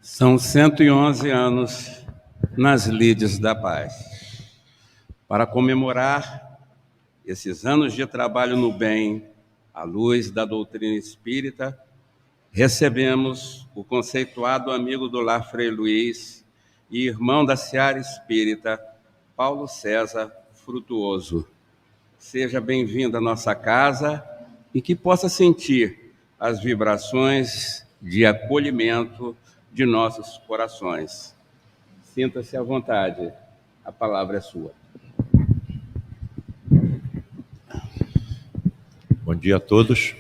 São 111 anos nas lides da paz. Para comemorar esses anos de trabalho no bem, à luz da doutrina espírita, recebemos o conceituado amigo do lar Frei Luiz e irmão da Seara Espírita, Paulo César Frutuoso. Seja bem-vindo à nossa casa e que possa sentir as vibrações de acolhimento de nossos corações. Sinta-se à vontade, a palavra é sua. Bom dia a todos.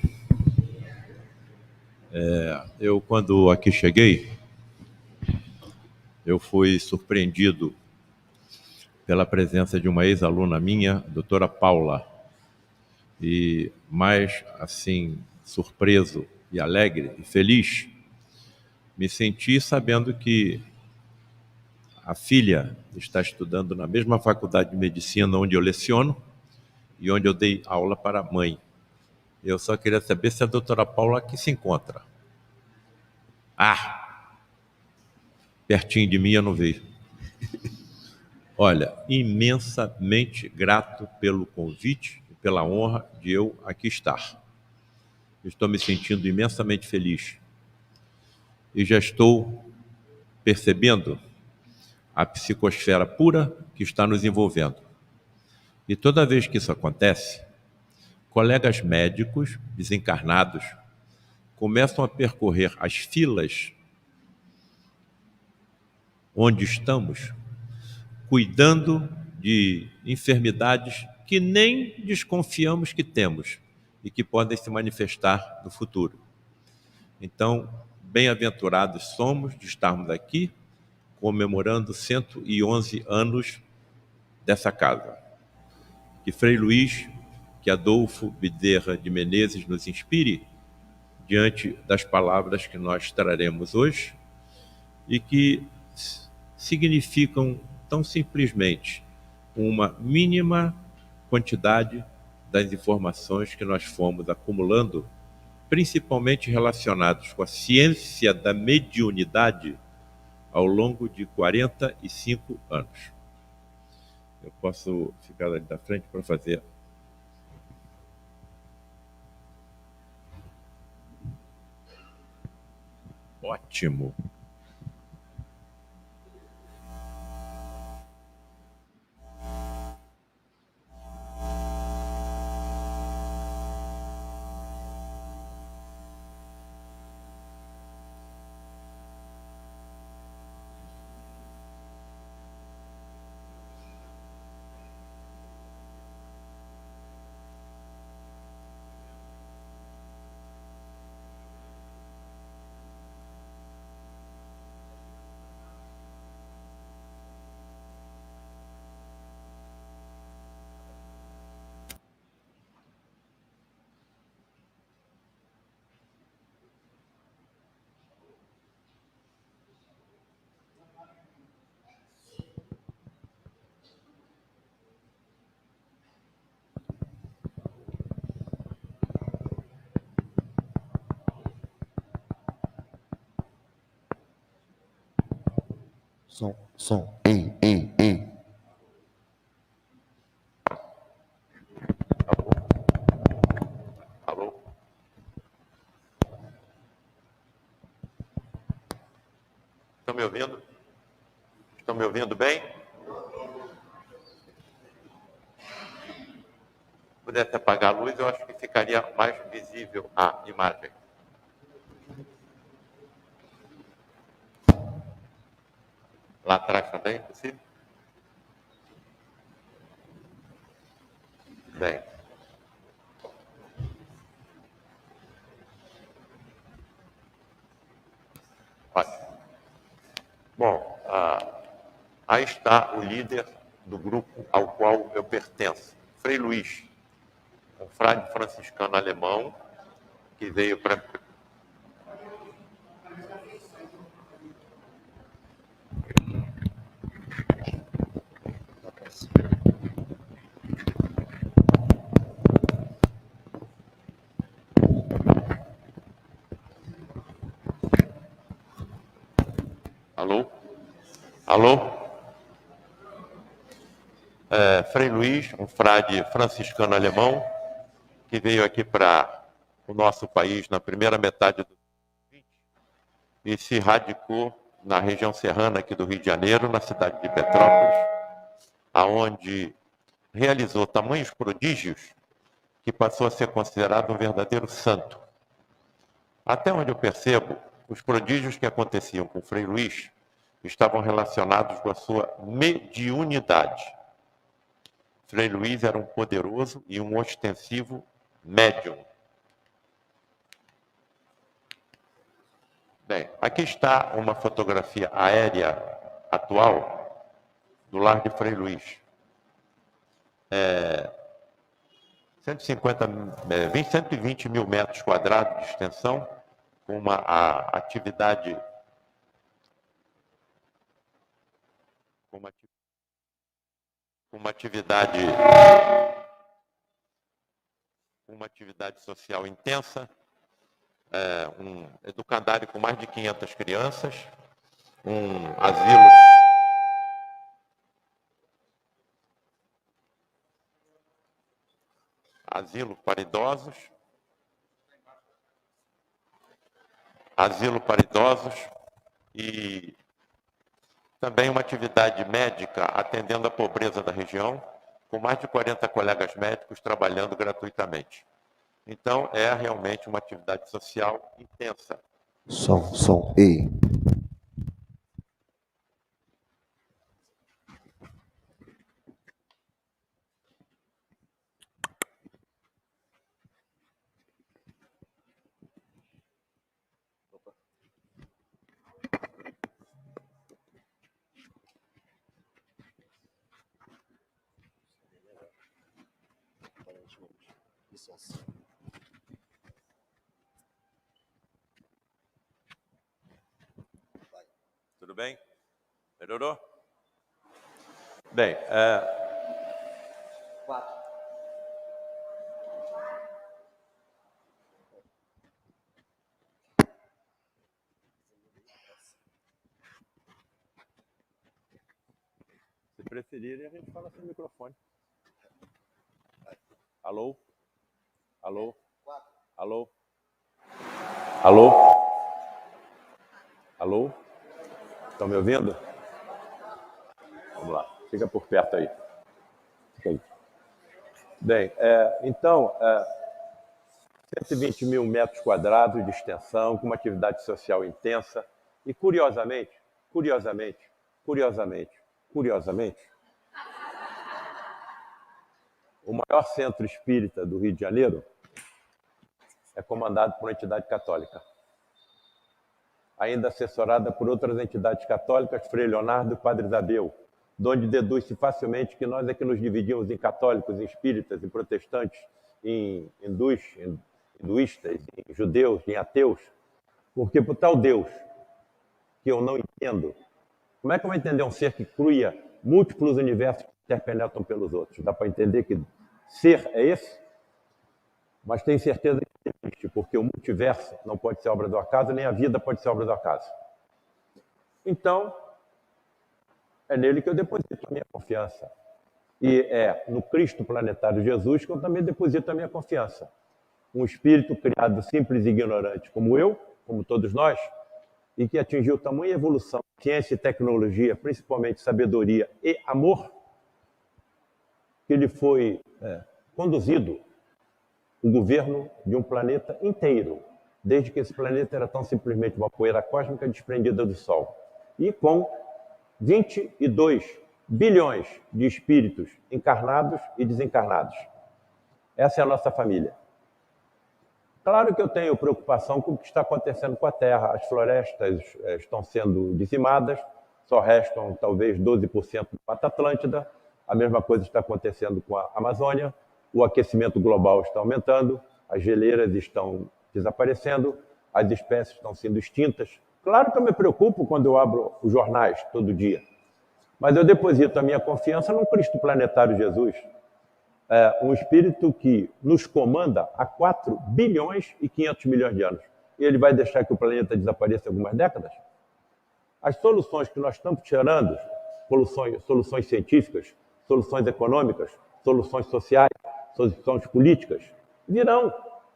Eu, quando aqui cheguei, eu fui surpreendido pela presença de uma ex-aluna minha, a doutora Paula, e mais, assim, surpreso e alegre e feliz, me senti sabendo que a filha está estudando na mesma faculdade de medicina onde eu leciono e onde eu dei aula para a mãe. Eu só queria saber se a doutora Paula aqui se encontra. Pertinho de mim eu não vejo. Olha, imensamente grato pelo convite e pela honra de eu aqui estar. Estou me sentindo imensamente feliz. E já estou percebendo a psicosfera pura que está nos envolvendo. E toda vez que isso acontece, colegas médicos desencarnados começam a percorrer as filas onde estamos, cuidando de enfermidades que nem desconfiamos que temos e que podem se manifestar no futuro. Então, bem-aventurados somos de estarmos aqui comemorando 111 anos dessa casa. Que Frei Luiz, que Adolfo Bezerra de Menezes nos inspire diante das palavras que nós traremos hoje e que significam tão simplesmente uma mínima quantidade das informações que nós fomos acumulando, principalmente relacionados com a ciência da mediunidade ao longo de 45 anos. Eu posso ficar ali da frente para fazer. Ótimo. Som. Alô? Estão me ouvindo? Estão me ouvindo bem? Se pudesse apagar a luz, eu acho que ficaria mais visível a imagem. Lá atrás também, possível? Bem. Olha. Bom, aí está o líder do grupo ao qual eu pertenço, Frei Luiz, um frade franciscano alemão que veio para... Alô? Alô? Frei Luís, um frade franciscano alemão, que veio aqui para o nosso país na primeira metade do XX e se radicou na região serrana aqui do Rio de Janeiro, na cidade de Petrópolis, aonde realizou tamanhos prodígios que passou a ser considerado um verdadeiro santo. Até onde eu percebo, os prodígios que aconteciam com o Frei Luís estavam relacionados com a sua mediunidade. Frei Luís era um poderoso e um ostensivo médium. Bem, aqui está uma fotografia aérea atual do lar de Frei Luís. 120 mil metros quadrados de extensão, com uma atividade social intensa, um educandário com mais de 500 crianças, um asilo para idosos e também uma atividade médica atendendo a pobreza da região, com mais de 40 colegas médicos trabalhando gratuitamente. Então, é realmente uma atividade social intensa. Som, e. Tudo bem? Melhorou? Bem, 4. se preferirem, a gente fala sem microfone. Alô? Alô? Alô? Alô? Alô? Estão me ouvindo? Vamos lá, fica por perto aí. Fica aí. Bem, então, 120 mil metros quadrados de extensão, com uma atividade social intensa e, curiosamente, o maior centro espírita do Rio de Janeiro é comandado por uma entidade católica, ainda assessorada por outras entidades católicas, Frei Leonardo e Padre Isabel, de onde deduz-se facilmente que nós é que nos dividimos em católicos, em espíritas, em protestantes, em hinduístas, em judeus, em ateus, porque por tal Deus que eu não entendo, como é que eu vou entender um ser que cria múltiplos universos que interpenetram pelos outros? Dá para entender que ser é esse? Mas tenho certeza que existe, porque o multiverso não pode ser obra do acaso, nem a vida pode ser obra do acaso. Então, é nele que eu deposito a minha confiança. E é no Cristo planetário Jesus que eu também deposito a minha confiança. Um espírito criado simples e ignorante como eu, como todos nós, e que atingiu tamanha evolução, ciência e tecnologia, principalmente sabedoria e amor, que ele foi conduzido o governo de um planeta inteiro, desde que esse planeta era tão simplesmente uma poeira cósmica desprendida do Sol. E com 22 bilhões de espíritos encarnados e desencarnados. Essa é a nossa família. Claro que eu tenho preocupação com o que está acontecendo com a Terra. As florestas estão sendo dizimadas, só restam talvez 12% da Mata Atlântida. A mesma coisa está acontecendo com a Amazônia. O aquecimento global está aumentando, as geleiras estão desaparecendo, as espécies estão sendo extintas. Claro que eu me preocupo quando eu abro os jornais todo dia, mas eu deposito a minha confiança no Cristo planetário Jesus, um espírito que nos comanda há 4 bilhões e 500 milhões de anos. E ele vai deixar que o planeta desapareça em algumas décadas? As soluções que nós estamos tirando, soluções científicas, soluções econômicas, soluções sociais, soluções políticas, virão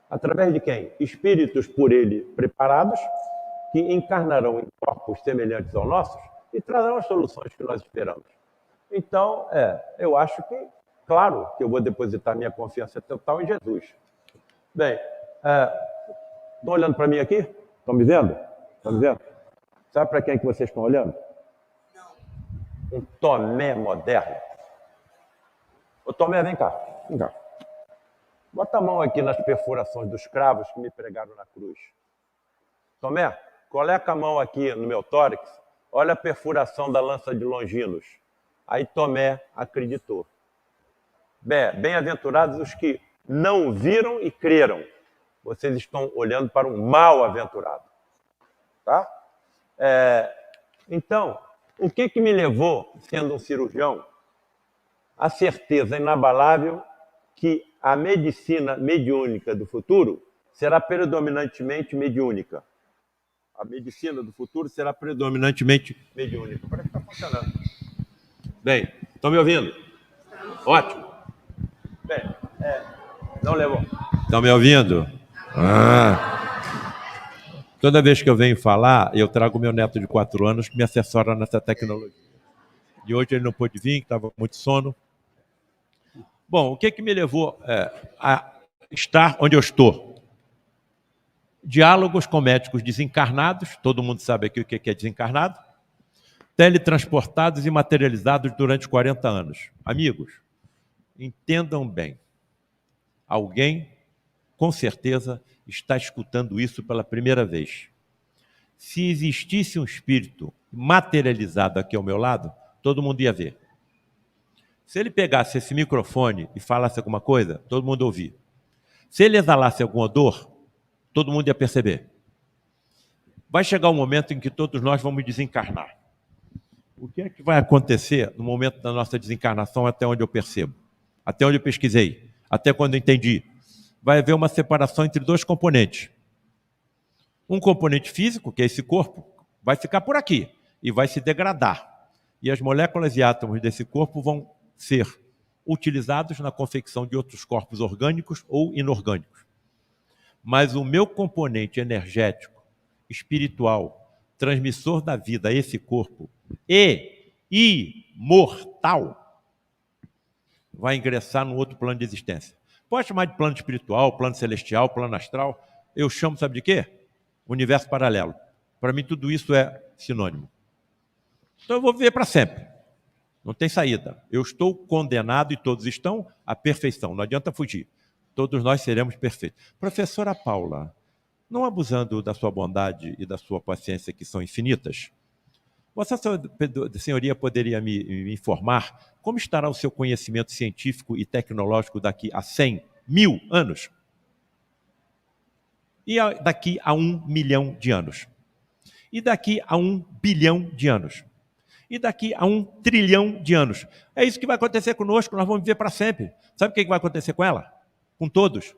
através de quem? Espíritos por ele preparados, que encarnarão em corpos semelhantes aos nossos e trarão as soluções que nós esperamos. Então, eu acho que, claro, que eu vou depositar minha confiança total em Jesus. Bem, estão olhando para mim aqui? Estão me vendo? Estão me vendo? Sabe para quem que vocês estão olhando? Não. Um Tomé moderno. Ô Tomé, vem cá. Vem cá. Bota a mão aqui nas perfurações dos cravos que me pregaram na cruz. Tomé, coloca a mão aqui no meu tórax. Olha a perfuração da lança de Longinos. Aí Tomé acreditou. Bem-aventurados os que não viram e creram. Vocês estão olhando para um mal-aventurado. Tá? Então, o que me levou, sendo um cirurgião, a certeza inabalável que a medicina mediúnica do futuro será predominantemente mediúnica. A medicina do futuro será predominantemente mediúnica. Parece que está funcionando. Bem, estão me ouvindo? Ótimo. Bem, não levou. Estão me ouvindo? Toda vez que eu venho falar, eu trago meu neto de 4 anos que me assessora nessa tecnologia. E hoje ele não pôde vir, estava com muito sono. Bom, o que me levou a estar onde eu estou? Diálogos com médicos desencarnados, todo mundo sabe aqui o que é desencarnado, teletransportados e materializados durante 40 anos. Amigos, entendam bem, alguém, com certeza, está escutando isso pela primeira vez. Se existisse um espírito materializado aqui ao meu lado, todo mundo ia ver. Se ele pegasse esse microfone e falasse alguma coisa, todo mundo ouvia. Se ele exalasse algum odor, todo mundo ia perceber. Vai chegar um momento em que todos nós vamos desencarnar. O que é que vai acontecer no momento da nossa desencarnação, até onde eu percebo? Até onde eu pesquisei? Até quando eu entendi? Vai haver uma separação entre 2 componentes. Um componente físico, que é esse corpo, vai ficar por aqui e vai se degradar. E as moléculas e átomos desse corpo vão ser utilizados na confecção de outros corpos orgânicos ou inorgânicos. Mas o meu componente energético, espiritual, transmissor da vida a esse corpo e imortal, vai ingressar num outro plano de existência. Pode chamar de plano espiritual, plano celestial, plano astral. Eu chamo, sabe de quê? Universo paralelo. Para mim, tudo isso é sinônimo. Então, eu vou viver para sempre. Não tem saída. Eu estou condenado, e todos estão, à perfeição. Não adianta fugir. Todos nós seremos perfeitos. Professora Paula, não abusando da sua bondade e da sua paciência, que são infinitas, Vossa Senhoria poderia me informar como estará o seu conhecimento científico e tecnológico daqui a 100 mil anos? E daqui a 1 milhão de anos? E daqui a 1 bilhão de anos? E daqui a 1 trilhão de anos? É isso que vai acontecer conosco, nós vamos viver para sempre. Sabe o que vai acontecer com ela? Com todos?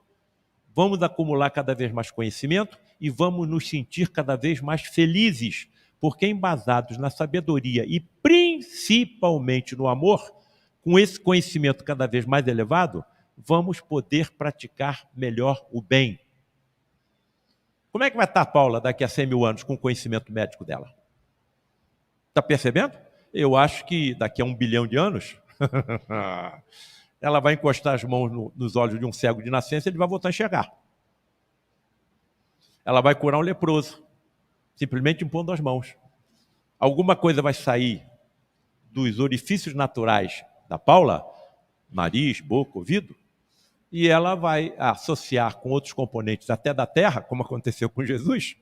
Vamos acumular cada vez mais conhecimento e vamos nos sentir cada vez mais felizes, porque embasados na sabedoria e principalmente no amor, com esse conhecimento cada vez mais elevado, vamos poder praticar melhor o bem. Como é que vai estar a Paula daqui a 100 mil anos com o conhecimento médico dela? Está percebendo? Eu acho que daqui a 1 bilhão de anos, ela vai encostar as mãos nos olhos de um cego de nascença e ele vai voltar a enxergar. Ela vai curar um leproso, simplesmente impondo as mãos. Alguma coisa vai sair dos orifícios naturais da Paula, nariz, boca, ouvido, e ela vai associar com outros componentes até da terra, como aconteceu com Jesus,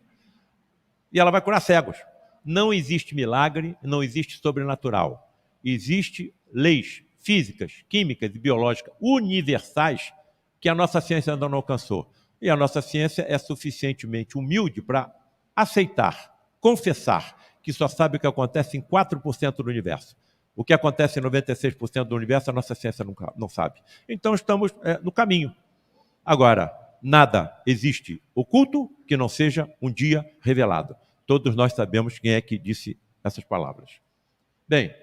e ela vai curar cegos. Não existe milagre, não existe sobrenatural. Existem leis físicas, químicas e biológicas universais que a nossa ciência ainda não alcançou. E a nossa ciência é suficientemente humilde para aceitar, confessar, que só sabe o que acontece em 4% do universo. O que acontece em 96% do universo, a nossa ciência não sabe. Então, estamos no caminho. Agora, nada existe oculto que não seja um dia revelado. Todos nós sabemos quem é que disse essas palavras. Bem,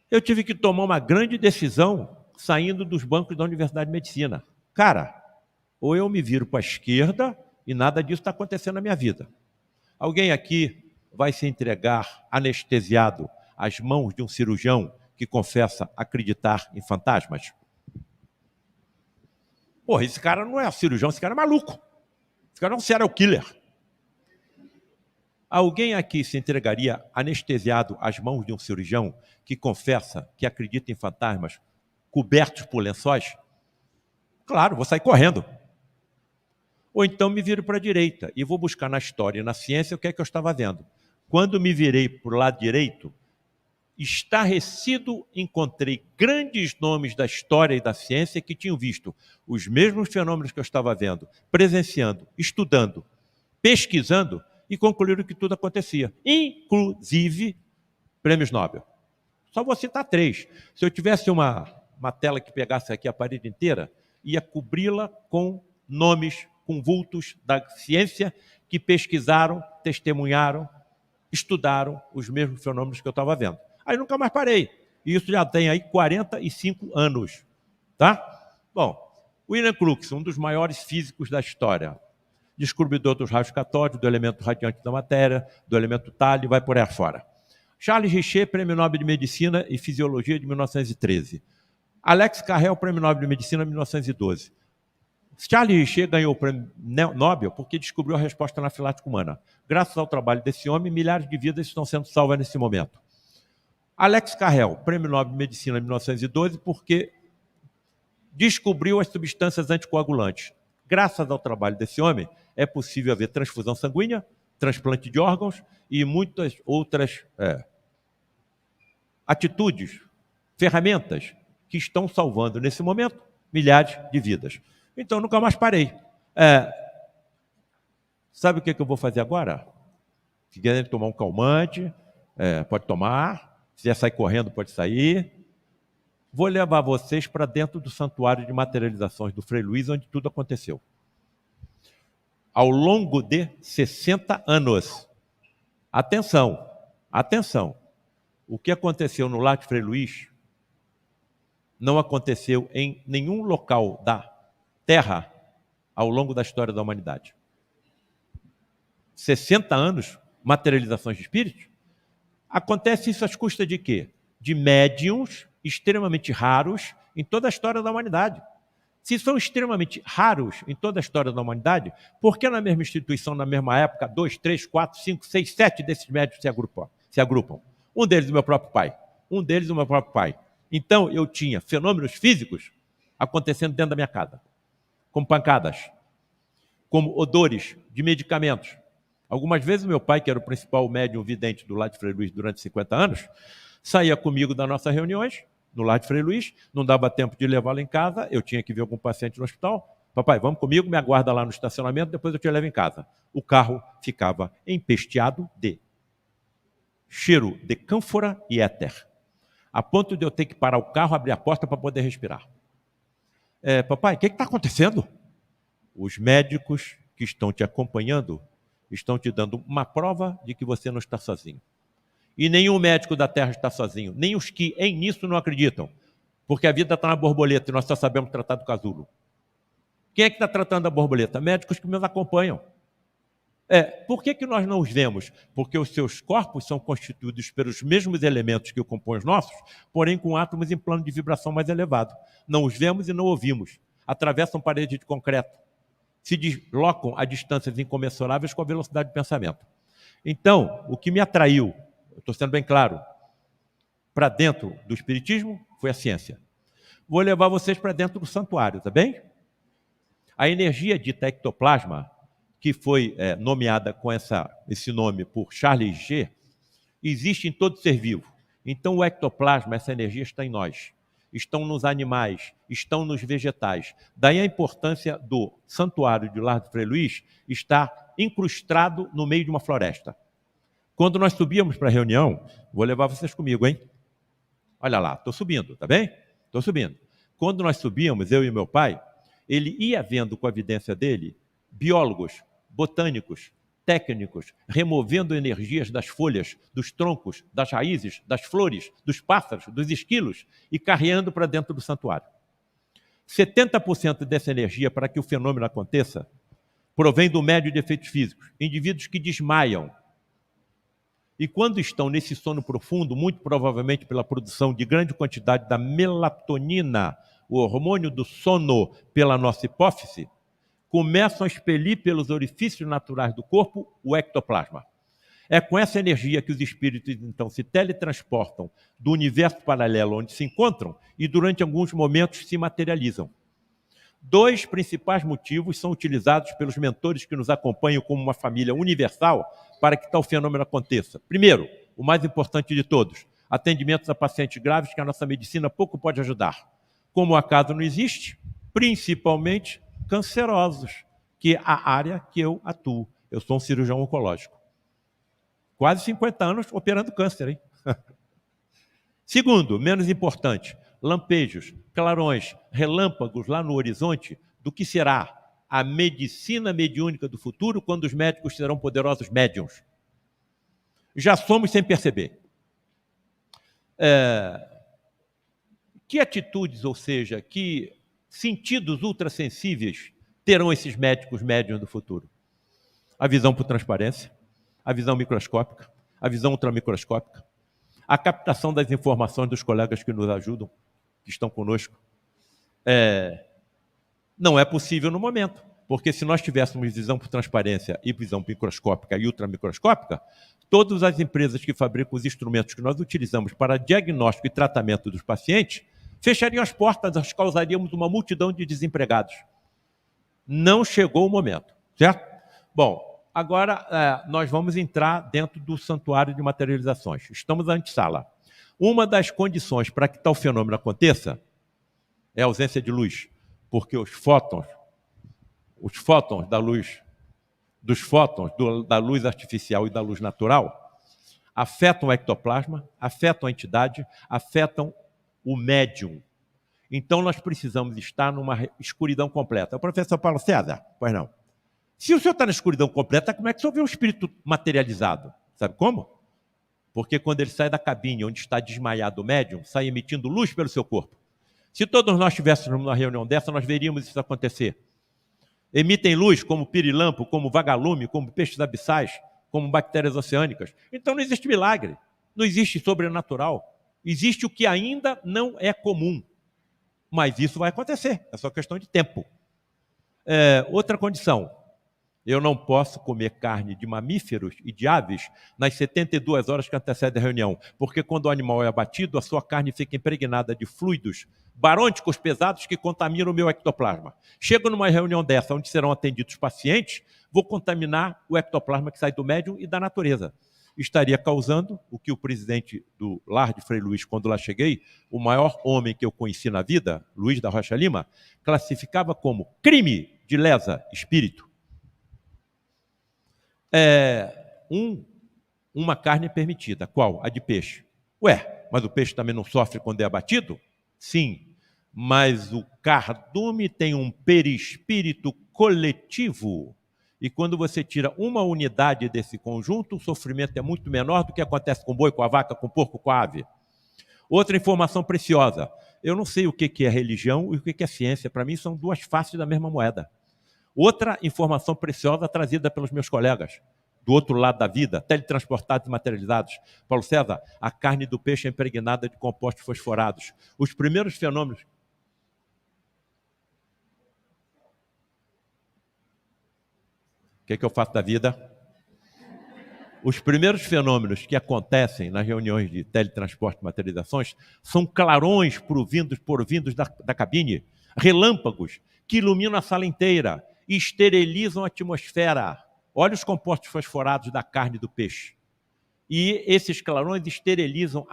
eu tive que tomar uma grande decisão saindo dos bancos da Universidade de Medicina. Cara, ou eu me viro para a esquerda e nada disso está acontecendo na minha vida. Alguém aqui vai se entregar anestesiado às mãos de um cirurgião que confessa acreditar em fantasmas? Porra, esse cara não é cirurgião, esse cara é maluco. Esse cara é um serial killer. Alguém aqui se entregaria anestesiado às mãos de um cirurgião que confessa que acredita em fantasmas cobertos por lençóis? Claro, vou sair correndo. Ou então me viro para a direita e vou buscar na história e na ciência o que é que eu estava vendo. Quando me virei para o lado direito, estarrecido, encontrei grandes nomes da história e da ciência que tinham visto os mesmos fenômenos que eu estava vendo, presenciando, estudando, pesquisando, e concluíram que tudo acontecia, inclusive prêmios Nobel. Só vou citar 3. Se eu tivesse uma tela que pegasse aqui a parede inteira, ia cobri-la com nomes, com vultos da ciência que pesquisaram, testemunharam, estudaram os mesmos fenômenos que eu estava vendo. Aí nunca mais parei. E isso já tem aí 45 anos. Tá? Bom, William Crookes, um dos maiores físicos da história, descobridor dos raios catódicos, do elemento radiante da matéria, do elemento talhe, vai por aí afora. Charles Richet, Prêmio Nobel de Medicina e Fisiologia de 1913. Alex Carrel, Prêmio Nobel de Medicina de 1912. Charles Richet ganhou o Prêmio Nobel porque descobriu a resposta anafilática humana. Graças ao trabalho desse homem, milhares de vidas estão sendo salvas nesse momento. Alex Carrel, Prêmio Nobel de Medicina de 1912, porque descobriu as substâncias anticoagulantes. Graças ao trabalho desse homem, é possível haver transfusão sanguínea, transplante de órgãos e muitas outras atitudes, ferramentas que estão salvando, nesse momento, milhares de vidas. Então, nunca mais parei. Sabe o que eu vou fazer agora? Se quiser tomar um calmante, pode tomar. Se quiser sair correndo, pode sair. Vou levar vocês para dentro do santuário de materializações do Frei Luiz, onde tudo aconteceu. Ao longo de 60 anos. Atenção, atenção. O que aconteceu no Lar de Frei Luiz não aconteceu em nenhum local da Terra ao longo da história da humanidade. 60 anos, materializações de espíritos. Acontece isso às custas de quê? De médiuns extremamente raros em toda a história da humanidade. Se são extremamente raros em toda a história da humanidade, por que na mesma instituição, na mesma época, 2, 3, 4, 5, 6, 7 desses médiuns se agrupam? Um deles o meu próprio pai. Um deles o meu próprio pai. Então, eu tinha fenômenos físicos acontecendo dentro da minha casa, como pancadas, como odores de medicamentos. Algumas vezes o meu pai, que era o principal médium vidente do Lar de Frei Luiz durante 50 anos, saía comigo das nossas reuniões, no Lar de Frei Luiz, não dava tempo de levá-lo em casa, eu tinha que ver algum paciente no hospital. Papai, vamos comigo, me aguarda lá no estacionamento, depois eu te levo em casa. O carro ficava empesteado de cheiro de cânfora e éter, a ponto de eu ter que parar o carro, abrir a porta para poder respirar. Papai, o que está acontecendo? Os médicos que estão te acompanhando estão te dando uma prova de que você não está sozinho. E nenhum médico da Terra está sozinho, nem os que nisso não acreditam, porque a vida está na borboleta e nós só sabemos tratar do casulo. Quem é que está tratando a borboleta? Médicos que nos acompanham. Por que nós não os vemos? Porque os seus corpos são constituídos pelos mesmos elementos que compõem os nossos, porém com átomos em plano de vibração mais elevado. Não os vemos e não ouvimos. Atravessam paredes de concreto. Se deslocam a distâncias incomensuráveis com a velocidade de pensamento. Então, o que me atraiu, eu estou sendo bem claro, para dentro do espiritismo foi a ciência. Vou levar vocês para dentro do santuário, tá bem? A energia dita ectoplasma, que foi nomeada com esse nome por Charles G, existe em todo ser vivo. Então o ectoplasma, essa energia está em nós. Estão nos animais, estão nos vegetais. Daí a importância do santuário de Lar do Frei Luiz estar incrustado no meio de uma floresta. Quando nós subíamos para a reunião, vou levar vocês comigo, hein? Olha lá, estou subindo, tá bem? Estou subindo. Quando nós subíamos, eu e meu pai, ele ia vendo com a evidência dele biólogos, botânicos, técnicos removendo energias das folhas, dos troncos, das raízes, das flores, dos pássaros, dos esquilos e carreando para dentro do santuário. 70% dessa energia, para que o fenômeno aconteça, provém do médio de efeitos físicos, indivíduos que desmaiam. E quando estão nesse sono profundo, muito provavelmente pela produção de grande quantidade da melatonina, o hormônio do sono, pela nossa hipófise, começam a expelir pelos orifícios naturais do corpo o ectoplasma. É com essa energia que os espíritos, então, se teletransportam do universo paralelo onde se encontram e, durante alguns momentos, se materializam. 2 principais motivos são utilizados pelos mentores que nos acompanham como uma família universal para que tal fenômeno aconteça. Primeiro, o mais importante de todos, atendimentos a pacientes graves que a nossa medicina pouco pode ajudar. Como o acaso não existe, principalmente cancerosos, que é a área que eu atuo. Eu sou um cirurgião oncológico. Quase 50 anos operando câncer, hein? Segundo, menos importante, lampejos, clarões, relâmpagos lá no horizonte do que será a medicina mediúnica do futuro quando os médicos serão poderosos médiuns. Já somos sem perceber. Que atitudes, ou seja, que sentidos ultrassensíveis terão esses médicos médiuns do futuro? A visão por transparência, a visão microscópica, a visão ultramicroscópica, a captação das informações dos colegas que nos ajudam, que estão conosco. Não é possível no momento, porque se nós tivéssemos visão por transparência e visão microscópica e ultramicroscópica, todas as empresas que fabricam os instrumentos que nós utilizamos para diagnóstico e tratamento dos pacientes fechariam as portas, nós causaríamos uma multidão de desempregados. Não chegou o momento, certo? Bom, agora nós vamos entrar dentro do santuário de materializações. Estamos na antessala. Uma das condições para que tal fenômeno aconteça é a ausência de luz, porque os fótons da luz, da luz artificial e da luz natural, afetam o ectoplasma, afetam a entidade, afetam o médium. Então, nós precisamos estar numa escuridão completa. O professor Paulo César, pois não. Se o senhor está na escuridão completa, como é que o senhor vê o espírito materializado? Sabe como? Porque quando ele sai da cabine onde está desmaiado o médium, sai emitindo luz pelo seu corpo. Se todos nós estivéssemos numa reunião dessa, nós veríamos isso acontecer. Emitem luz como pirilampo, como vagalume, como peixes abissais, como bactérias oceânicas. Então não existe milagre, não existe sobrenatural. Existe o que ainda não é comum. Mas isso vai acontecer, é só questão de tempo. Outra condição, eu não posso comer carne de mamíferos e de aves nas 72 horas que antecedem a reunião, porque quando o animal é abatido, a sua carne fica impregnada de fluidos barônicos pesados que contaminam o meu ectoplasma. Chego numa reunião dessa, onde serão atendidos pacientes, vou contaminar o ectoplasma que sai do médium e da natureza. Estaria causando o que o presidente do Lar de Frei Luís, quando lá cheguei, o maior homem que eu conheci na vida, Luiz da Rocha Lima, classificava como crime de lesa espírito. Uma carne permitida. Qual? A de peixe. Mas o peixe também não sofre quando é abatido? Sim, mas o cardume tem um perispírito coletivo. E quando você tira uma unidade desse conjunto, o sofrimento é muito menor do que acontece com o boi, com a vaca, com o porco, com a ave. Outra informação preciosa. Eu não sei o que é religião e o que é ciência. Para mim, são duas faces da mesma moeda. Outra informação preciosa trazida pelos meus colegas do outro lado da vida, teletransportados e materializados. Paulo César, a carne do peixe é impregnada de compostos fosforados. Os primeiros fenômenos... O que eu faço da vida? Os primeiros fenômenos que acontecem nas reuniões de teletransporte e materializações são clarões provindos da cabine, relâmpagos que iluminam a sala inteira e esterilizam a atmosfera. Olha os compostos fosforados da carne do peixe. E esses clarões esterilizam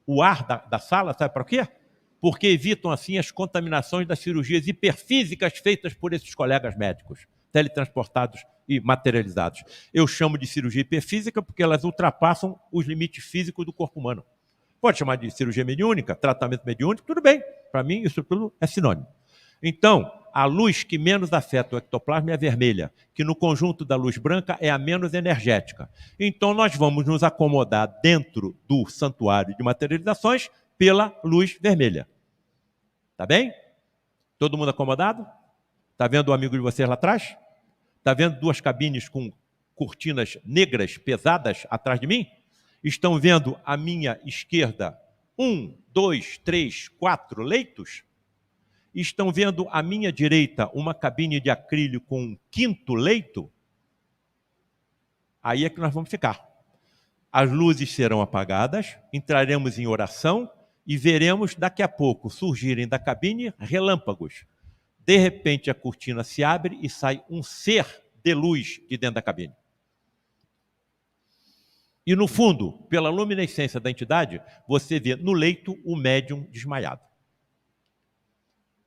o ar da sala, sabe para quê? Porque evitam assim as contaminações das cirurgias hiperfísicas feitas por esses colegas médicos, teletransportados e materializados. Eu chamo de cirurgia hiperfísica porque elas ultrapassam os limites físicos do corpo humano. Pode chamar de cirurgia mediúnica, tratamento mediúnico, tudo bem. Para mim, isso tudo é sinônimo. Então, a luz que menos afeta o ectoplasma é a vermelha, que no conjunto da luz branca é a menos energética. Então, nós vamos nos acomodar dentro do santuário de materializações pela luz vermelha. Tá bem? Todo mundo acomodado? Tá vendo o amigo de vocês lá atrás? Tá vendo duas cabines com cortinas negras pesadas atrás de mim? Estão vendo à minha esquerda 1, 2, 3, 4 leitos? Estão vendo à minha direita uma cabine de acrílico com um 5º leito? Aí é que nós vamos ficar. As luzes serão apagadas, entraremos em oração e veremos daqui a pouco surgirem da cabine relâmpagos. De repente a cortina se abre e sai um ser de luz de dentro da cabine. E no fundo, pela luminescência da entidade, você vê no leito o médium desmaiado.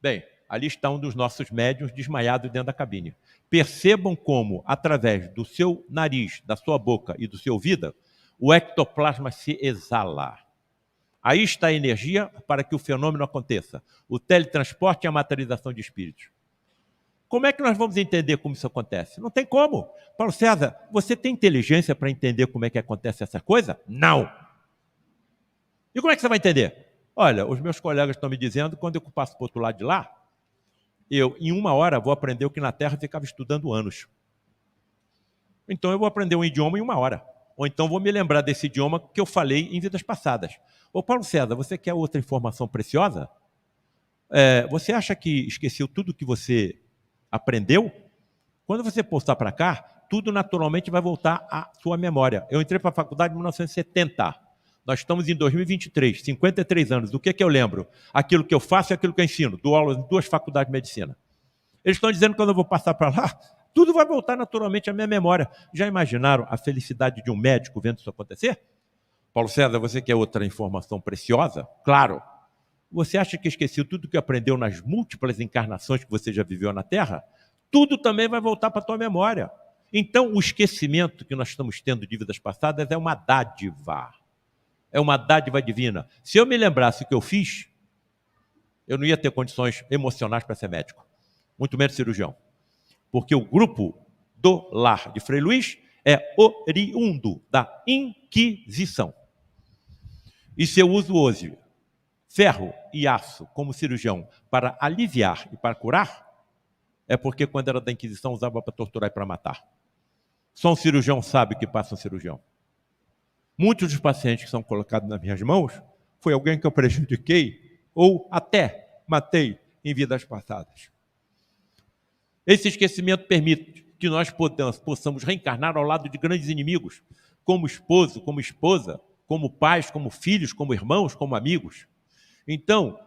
Bem, ali está um dos nossos médiuns desmaiado dentro da cabine. Percebam como, através do seu nariz, da sua boca e do seu ouvido, o ectoplasma se exala. Aí está a energia para que o fenômeno aconteça. O teletransporte e a materialização de espíritos. Como é que nós vamos entender como isso acontece? Não tem como. Paulo César, você tem inteligência para entender como é que acontece essa coisa? Não. E como é que você vai entender? Olha, os meus colegas estão me dizendo que quando eu passo para o outro lado de lá, eu, em 1 hora, vou aprender o que na Terra ficava estudando anos. Então eu vou aprender um idioma em 1 hora. Ou então vou me lembrar desse idioma que eu falei em vidas passadas. Ô Paulo César, você quer outra informação preciosa? Você acha que esqueceu tudo que você aprendeu? Quando você postar para cá, tudo naturalmente vai voltar à sua memória. Eu entrei para a faculdade em 1970. Nós estamos em 2023, 53 anos. Do que eu lembro? Aquilo que eu faço e aquilo que eu ensino. Dou aula em 2 faculdades de medicina. Eles estão dizendo que quando eu vou passar para lá, tudo vai voltar naturalmente à minha memória. Já imaginaram a felicidade de um médico vendo isso acontecer? Paulo César, você quer outra informação preciosa? Claro. Você acha que esqueceu tudo que aprendeu nas múltiplas encarnações que você já viveu na Terra? Tudo também vai voltar para a tua memória. Então, o esquecimento que nós estamos tendo de vidas passadas é uma dádiva. É uma dádiva divina. Se eu me lembrasse o que eu fiz, eu não ia ter condições emocionais para ser médico. Muito menos cirurgião. Porque o grupo do lar de Frei Luís é oriundo da Inquisição. E se eu uso hoje ferro e aço como cirurgião para aliviar e para curar, é porque quando era da Inquisição usava para torturar e para matar. Só um cirurgião sabe o que passa um cirurgião. Muitos dos pacientes que são colocados nas minhas mãos foi alguém que eu prejudiquei ou até matei em vidas passadas. Esse esquecimento permite que nós possamos reencarnar ao lado de grandes inimigos, como esposo, como esposa, como pais, como filhos, como irmãos, como amigos. Então,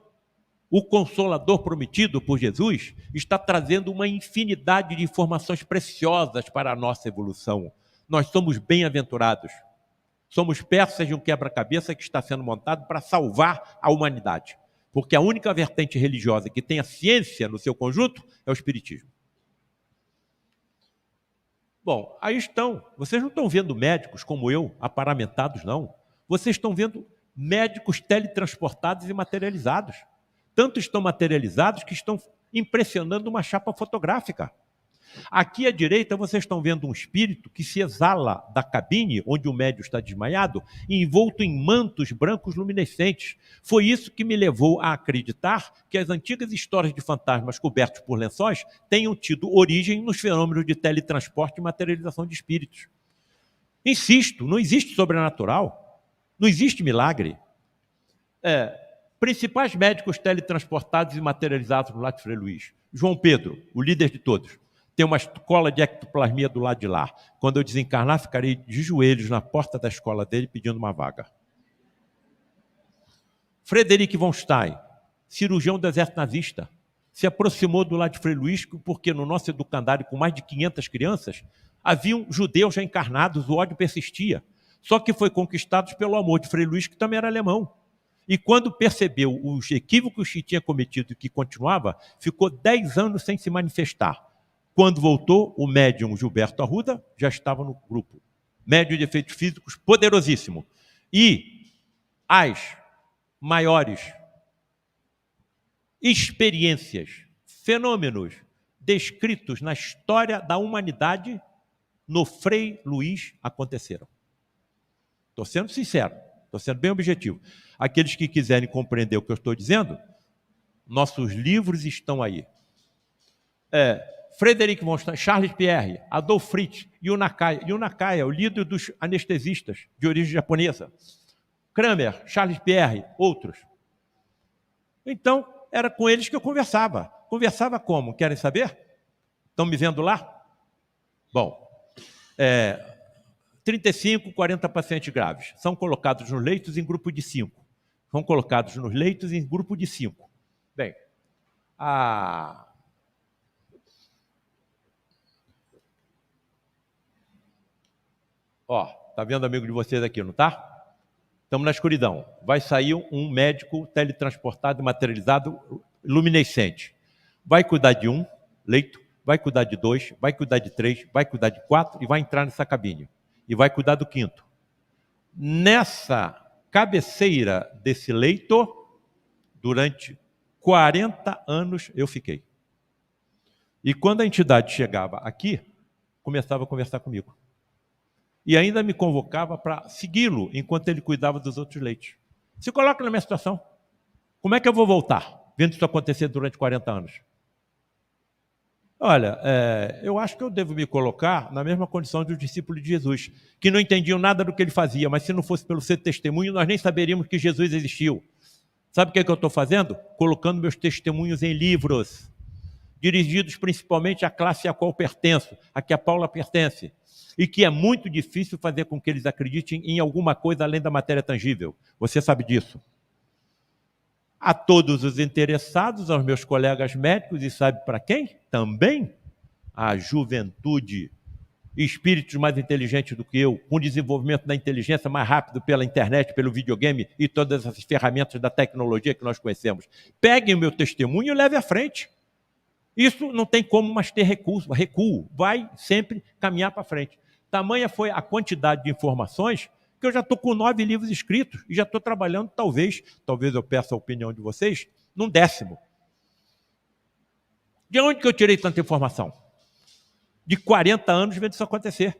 o Consolador prometido por Jesus está trazendo uma infinidade de informações preciosas para a nossa evolução. Nós somos bem-aventurados. Somos peças de um quebra-cabeça que está sendo montado para salvar a humanidade. Porque a única vertente religiosa que tem a ciência no seu conjunto é o Espiritismo. Bom, aí estão. Vocês não estão vendo médicos como eu, aparamentados, não. Vocês estão vendo médicos teletransportados e materializados. Tanto estão materializados que estão impressionando uma chapa fotográfica. Aqui à direita vocês estão vendo um espírito que se exala da cabine, onde o médium está desmaiado, envolto em mantos brancos luminescentes. Foi isso que me levou a acreditar que as antigas histórias de fantasmas cobertos por lençóis tenham tido origem nos fenômenos de teletransporte e materialização de espíritos. Insisto, não existe sobrenatural, não existe milagre. Principais médicos teletransportados e materializados no lado de Frei Luís. João Pedro, o líder de todos. Tem uma escola de ectoplasmia do lado de lá. Quando eu desencarnar, ficarei de joelhos na porta da escola dele pedindo uma vaga. Frederic von Stein, cirurgião do exército nazista, se aproximou do lado de Frei Luís porque no nosso educandário, com mais de 500 crianças, haviam judeus já encarnados, o ódio persistia. Só que foi conquistados pelo amor de Frei Luís, que também era alemão. E quando percebeu os equívocos que tinha cometido e que continuava, ficou 10 anos sem se manifestar. Quando voltou, o médium Gilberto Arruda já estava no grupo. Médium de efeitos físicos poderosíssimo. E as maiores experiências fenômenos descritos na história da humanidade no Frei Luís aconteceram. Estou sendo sincero, estou sendo bem objetivo. Aqueles que quiserem compreender o que eu estou dizendo, nossos livros estão aí. Frederic von Stein, Charles Pierre, Adolf Fritz, Yunakaya, o líder dos anestesistas de origem japonesa, Kramer, Charles Pierre, outros. Então, era com eles que eu conversava. Conversava como? Querem saber? Estão me vendo lá? Bom, 35, 40 pacientes graves. São colocados nos leitos em grupo de 5. São colocados nos leitos em grupo de 5. Bem, tá vendo, amigo de vocês aqui, não tá? Estamos na escuridão. Vai sair um médico teletransportado, materializado, luminescente. Vai cuidar de um leito, vai cuidar de 2, vai cuidar de 3, vai cuidar de 4 e vai entrar nessa cabine. E vai cuidar do 5º. Nessa cabeceira desse leito, durante 40 anos eu fiquei. E quando a entidade chegava aqui, começava a conversar comigo. E ainda me convocava para segui-lo enquanto ele cuidava dos outros leitos. Se coloca na minha situação. Como é que eu vou voltar, vendo isso acontecer durante 40 anos? Olha, eu acho que eu devo me colocar na mesma condição dos discípulos de Jesus, que não entendiam nada do que ele fazia, mas se não fosse pelo seu testemunho, nós nem saberíamos que Jesus existiu. Sabe o que eu estou fazendo? Colocando meus testemunhos em livros, dirigidos principalmente à classe a qual pertenço, a que a Paula pertence, e que é muito difícil fazer com que eles acreditem em alguma coisa além da matéria tangível. Você sabe disso. A todos os interessados, aos meus colegas médicos, e sabe para quem? Também a juventude, espíritos mais inteligentes do que eu, com desenvolvimento da inteligência mais rápido pela internet, pelo videogame e todas as ferramentas da tecnologia que nós conhecemos. Peguem o meu testemunho e levem à frente. Isso não tem como mais ter recuo, vai sempre caminhar para frente. Tamanha foi a quantidade de informações que eu já estou com 9 livros escritos e já estou trabalhando, talvez eu peça a opinião de vocês, num 10º. De onde que eu tirei tanta informação? De 40 anos vendo isso acontecer.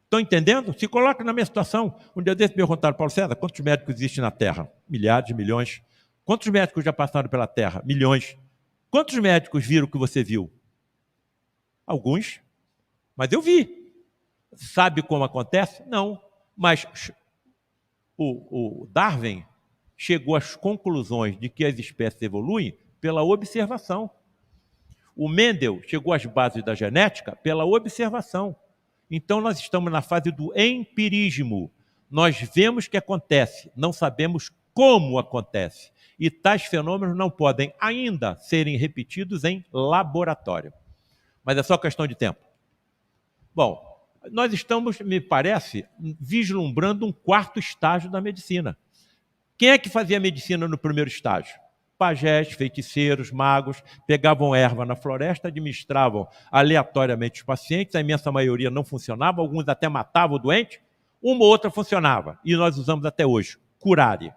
Estão entendendo? Se coloca na minha situação. Um dia desse me perguntaram, Paulo César, quantos médicos existem na Terra? Milhares, milhões. Quantos médicos já passaram pela Terra? Milhões. Quantos médicos viram o que você viu? Alguns. Mas eu vi. Sabe como acontece? Não. Mas o Darwin chegou às conclusões de que as espécies evoluem pela observação. O Mendel chegou às bases da genética pela observação. Então, nós estamos na fase do empirismo. Nós vemos o que acontece, não sabemos como acontece. E tais fenômenos não podem ainda serem repetidos em laboratório. Mas é só questão de tempo. Bom, nós estamos, me parece, vislumbrando um 4º estágio da medicina. Quem é que fazia medicina no primeiro estágio? Pajés, feiticeiros, magos, pegavam erva na floresta, administravam aleatoriamente os pacientes, a imensa maioria não funcionava, alguns até matavam o doente, uma ou outra funcionava, e nós usamos até hoje, curare.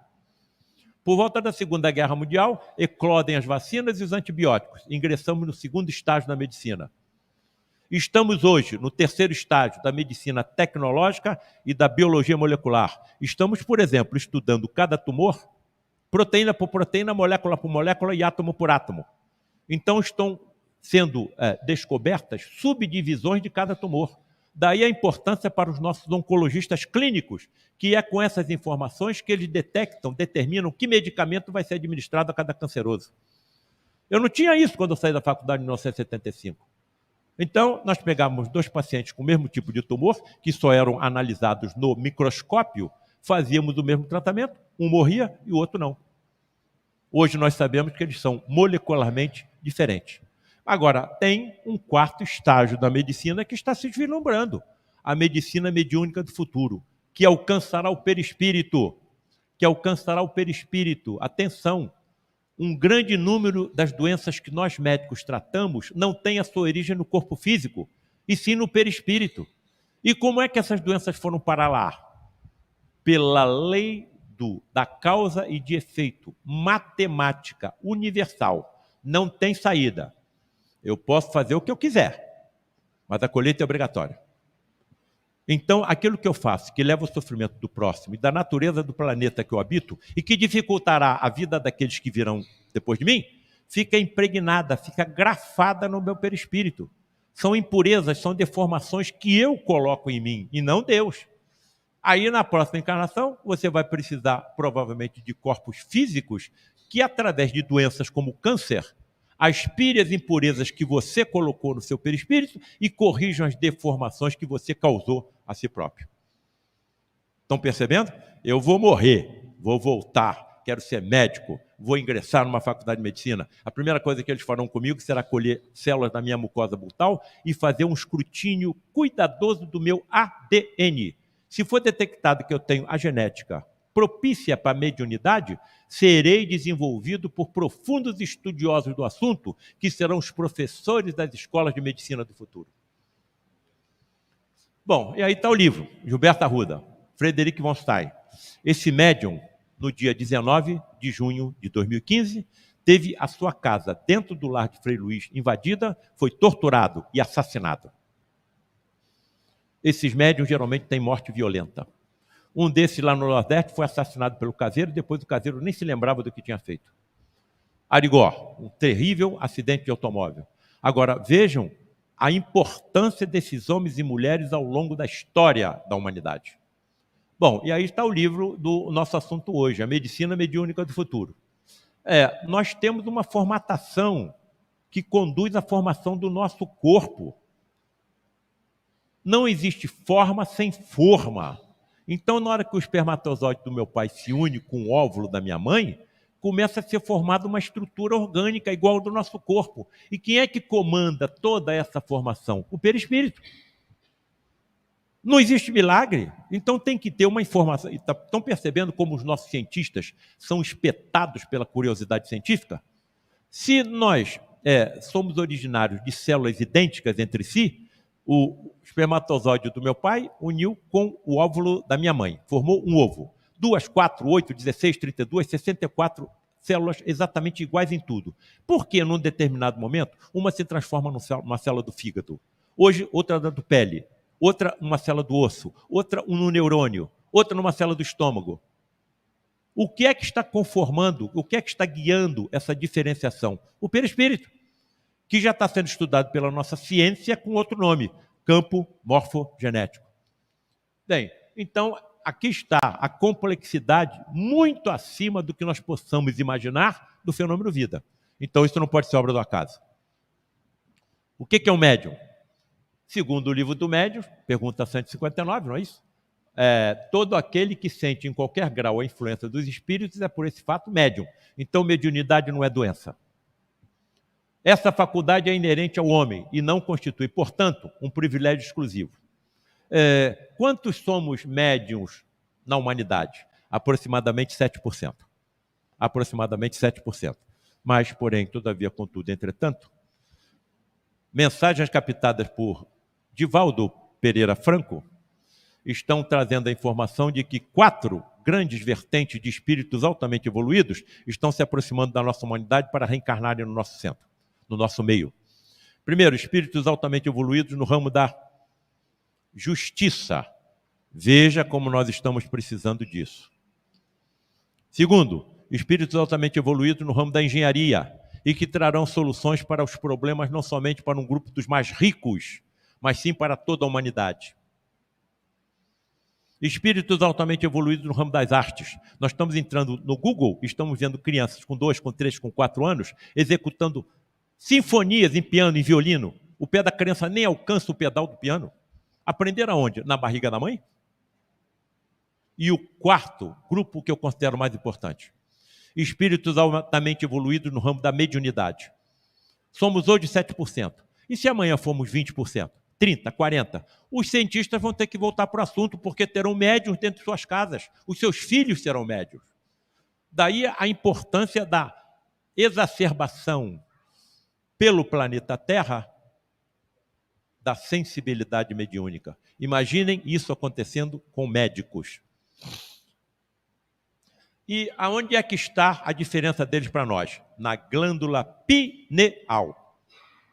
Por volta da Segunda Guerra Mundial, eclodem as vacinas e os antibióticos. Ingressamos no 2º estágio da medicina. Estamos hoje no 3º estágio da medicina tecnológica e da biologia molecular. Estamos, por exemplo, estudando cada tumor, proteína por proteína, molécula por molécula e átomo por átomo. Então estão sendo descobertas subdivisões de cada tumor. Daí a importância para os nossos oncologistas clínicos, que é com essas informações que eles determinam que medicamento vai ser administrado a cada canceroso. Eu não tinha isso quando eu saí da faculdade em 1975. Então, nós pegávamos 2 pacientes com o mesmo tipo de tumor, que só eram analisados no microscópio, fazíamos o mesmo tratamento, um morria e o outro não. Hoje nós sabemos que eles são molecularmente diferentes. Agora, tem um 4º estágio da medicina que está se vislumbrando, a medicina mediúnica do futuro, que alcançará o perispírito, Atenção! Um grande número das doenças que nós médicos tratamos não tem a sua origem no corpo físico, e sim no perispírito. E como é que essas doenças foram parar lá? Pela lei da causa e de efeito, matemática universal. Não tem saída. Eu posso fazer o que eu quiser, mas a colheita é obrigatória. Então, aquilo que eu faço, que leva ao sofrimento do próximo e da natureza do planeta que eu habito e que dificultará a vida daqueles que virão depois de mim, fica impregnada, fica grafada no meu perispírito. São impurezas, são deformações que eu coloco em mim e não Deus. Aí, na próxima encarnação, você vai precisar, provavelmente, de corpos físicos que, através de doenças como câncer, aspire as impurezas que você colocou no seu perispírito e corrijam as deformações que você causou a si próprio. Estão percebendo? Eu vou morrer, vou voltar, quero ser médico, vou ingressar numa faculdade de medicina. A primeira coisa que eles farão comigo será colher células da minha mucosa bucal e fazer um escrutínio cuidadoso do meu ADN. Se for detectado que eu tenho a genética propícia para a mediunidade, serei desenvolvido por profundos estudiosos do assunto, que serão os professores das escolas de medicina do futuro. Bom, e aí está o livro, Gilberto Arruda, Frederic von Stein. Esse médium, no dia 19 de junho de 2015, teve a sua casa dentro do lar de Frei Luís invadida, foi torturado e assassinado. Esses médiums geralmente têm morte violenta. Um desses lá no Nordeste foi assassinado pelo caseiro, depois o caseiro nem se lembrava do que tinha feito. Arigó, um terrível acidente de automóvel. Agora, vejam a importância desses homens e mulheres ao longo da história da humanidade. Bom, e aí está o livro do nosso assunto hoje, A Medicina Mediúnica do Futuro. Nós temos uma formatação que conduz à formação do nosso corpo. Não existe forma sem forma. Então, na hora que o espermatozoide do meu pai se une com o óvulo da minha mãe, começa a ser formada uma estrutura orgânica igual ao do nosso corpo. E quem é que comanda toda essa formação? O perispírito. Não existe milagre, então tem que ter uma informação. Estão percebendo como os nossos cientistas são espetados pela curiosidade científica? Se nós somos originários de células idênticas entre si, o espermatozoide do meu pai uniu com o óvulo da minha mãe, formou um ovo. 2, 4, 8, 16, 32, 64 células exatamente iguais em tudo. Por que, num determinado momento, uma se transforma numa célula do fígado, hoje outra do pele, outra numa célula do osso, outra no neurônio, outra numa célula do estômago? O que é que está conformando, o que é que está guiando essa diferenciação? O perispírito, que já está sendo estudado pela nossa ciência com outro nome, campo morfogenético. Bem, então, aqui está a complexidade muito acima do que nós possamos imaginar do fenômeno vida. Então, isso não pode ser obra do acaso. O que é um médium? Segundo o livro do médium, pergunta 159, não é isso? Todo aquele que sente em qualquer grau a influência dos espíritos é por esse fato médium. Então, mediunidade não é doença. Essa faculdade é inerente ao homem e não constitui, portanto, um privilégio exclusivo. Quantos somos médiums na humanidade? Aproximadamente 7%. Aproximadamente 7%. Mas, porém, todavia, contudo, entretanto, mensagens captadas por Divaldo Pereira Franco estão trazendo a informação de que 4 grandes vertentes de espíritos altamente evoluídos estão se aproximando da nossa humanidade para reencarnarem no nosso centro, no nosso meio. Primeiro, espíritos altamente evoluídos no ramo da justiça. Veja como nós estamos precisando disso. Segundo, espíritos altamente evoluídos no ramo da engenharia e que trarão soluções para os problemas não somente para um grupo dos mais ricos, mas sim para toda a humanidade. Espíritos altamente evoluídos no ramo das artes. Nós estamos entrando no Google, estamos vendo crianças com 2, com 3, com 4 anos, executando sinfonias em piano, em violino. O pé da criança nem alcança o pedal do piano. Aprender aonde? Na barriga da mãe? E o quarto grupo que eu considero mais importante. Espíritos altamente evoluídos no ramo da mediunidade. Somos hoje 7%. E se amanhã formos 20%? 30%, 40%? Os cientistas vão ter que voltar para o assunto, porque terão médiuns dentro de suas casas. Os seus filhos serão médiuns. Daí a importância da exacerbação pelo planeta Terra da sensibilidade mediúnica. Imaginem isso acontecendo com médicos. E aonde é que está a diferença deles para nós? Na glândula pineal,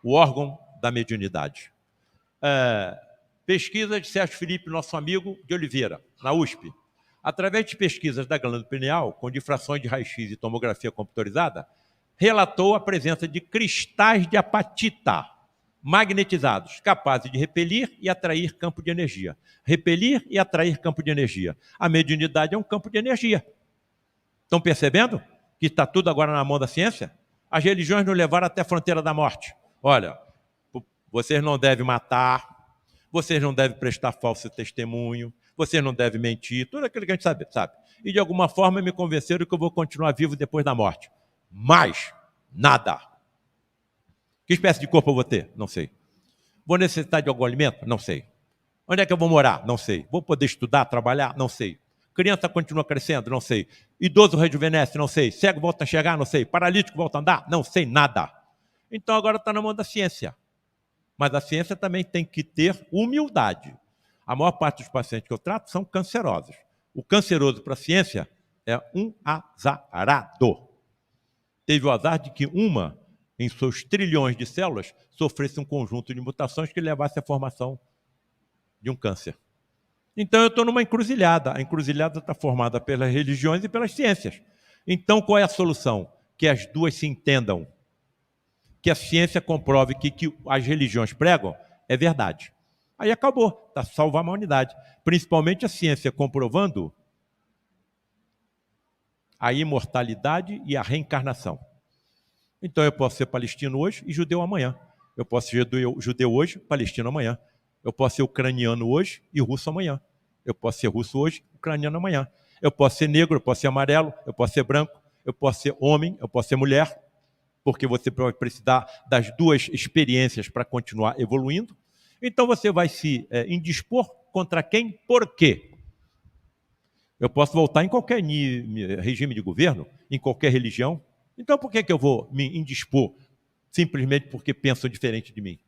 o órgão da mediunidade. Pesquisa de Sérgio Felipe, nosso amigo de Oliveira, na USP. Através de pesquisas da glândula pineal, com difrações de raio-x e tomografia computadorizada, relatou a presença de cristais de apatita magnetizados, capazes de repelir e atrair campo de energia. Repelir e atrair campo de energia. A mediunidade é um campo de energia. Estão percebendo que está tudo agora na mão da ciência? As religiões nos levaram até a fronteira da morte. Olha, vocês não devem matar, vocês não devem prestar falso testemunho, vocês não devem mentir, tudo aquilo que a gente sabe. E de alguma forma me convenceram que eu vou continuar vivo depois da morte. Mas nada. Que espécie de corpo eu vou ter? Não sei. Vou necessitar de algum alimento? Não sei. Onde é que eu vou morar? Não sei. Vou poder estudar, trabalhar? Não sei. Criança continua crescendo? Não sei. Idoso rejuvenesce? Não sei. Cego volta a enxergar? Não sei. Paralítico volta a andar? Não sei nada. Então agora está na mão da ciência. Mas a ciência também tem que ter humildade. A maior parte dos pacientes que eu trato são cancerosos. O canceroso para a ciência é um azarado. Teve o azar de que uma, em seus trilhões de células, sofresse um conjunto de mutações que levasse à formação de um câncer. Então eu estou numa encruzilhada. A encruzilhada está formada pelas religiões e pelas ciências. Então qual é a solução? Que as duas se entendam. Que a ciência comprove que as religiões pregam é verdade. Aí acabou, está salvar a humanidade. Principalmente a ciência comprovando a imortalidade e a reencarnação. Então eu posso ser palestino hoje e judeu amanhã. Eu posso ser judeu hoje, palestino amanhã. Eu posso ser ucraniano hoje e russo amanhã. Eu posso ser russo hoje, ucraniano amanhã. Eu posso ser negro, eu posso ser amarelo, eu posso ser branco, eu posso ser homem, eu posso ser mulher, porque você vai precisar das duas experiências para continuar evoluindo. Então você vai se indispor contra quem? Por quê? Eu posso voltar em qualquer regime de governo, em qualquer religião. Então por que eu vou me indispor simplesmente porque pensam diferente de mim?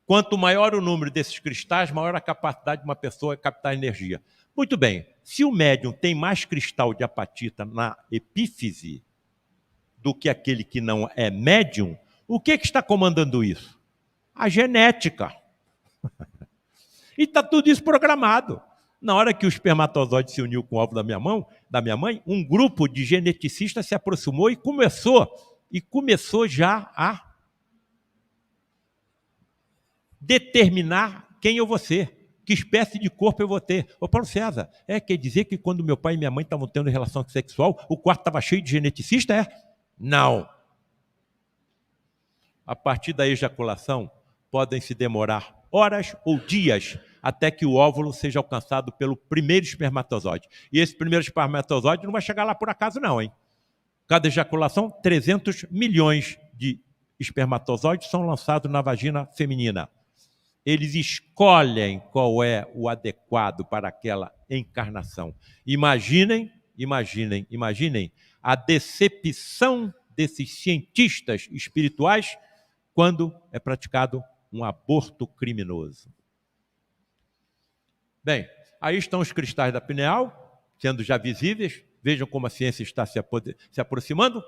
Quanto maior o número desses cristais, maior a capacidade de uma pessoa captar energia. Muito bem, se o médium tem mais cristal de apatita na epífise do que aquele que não é médium, o que está comandando isso? A genética. E está tudo isso programado. Na hora que o espermatozoide se uniu com o óvulo da minha mãe, um grupo de geneticistas se aproximou e começou já a determinar quem eu vou ser, que espécie de corpo eu vou ter. Ô Paulo César, quer dizer que quando meu pai e minha mãe estavam tendo relação sexual, o quarto estava cheio de geneticista? Não. A partir da ejaculação, podem se demorar horas ou dias até que o óvulo seja alcançado pelo primeiro espermatozoide. E esse primeiro espermatozoide não vai chegar lá por acaso não, hein? Cada ejaculação, 300 milhões de espermatozoides são lançados na vagina feminina. Eles escolhem qual é o adequado para aquela encarnação. Imaginem a decepção desses cientistas espirituais quando é praticado um aborto criminoso. Bem, aí estão os cristais da pineal, sendo já visíveis. Vejam como a ciência está se aproximando.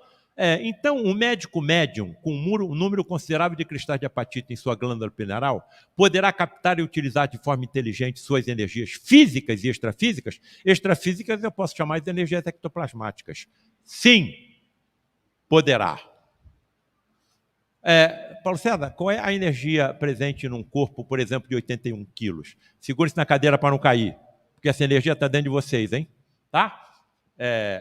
Então, um médico médium com um número considerável de cristais de apatita em sua glândula pineal poderá captar e utilizar de forma inteligente suas energias físicas e extrafísicas. Extrafísicas eu posso chamar de energias ectoplasmáticas. Sim, poderá. Paulo César, qual é a energia presente num corpo, por exemplo, de 81 quilos? Segure-se na cadeira para não cair, porque essa energia está dentro de vocês, hein? Tá?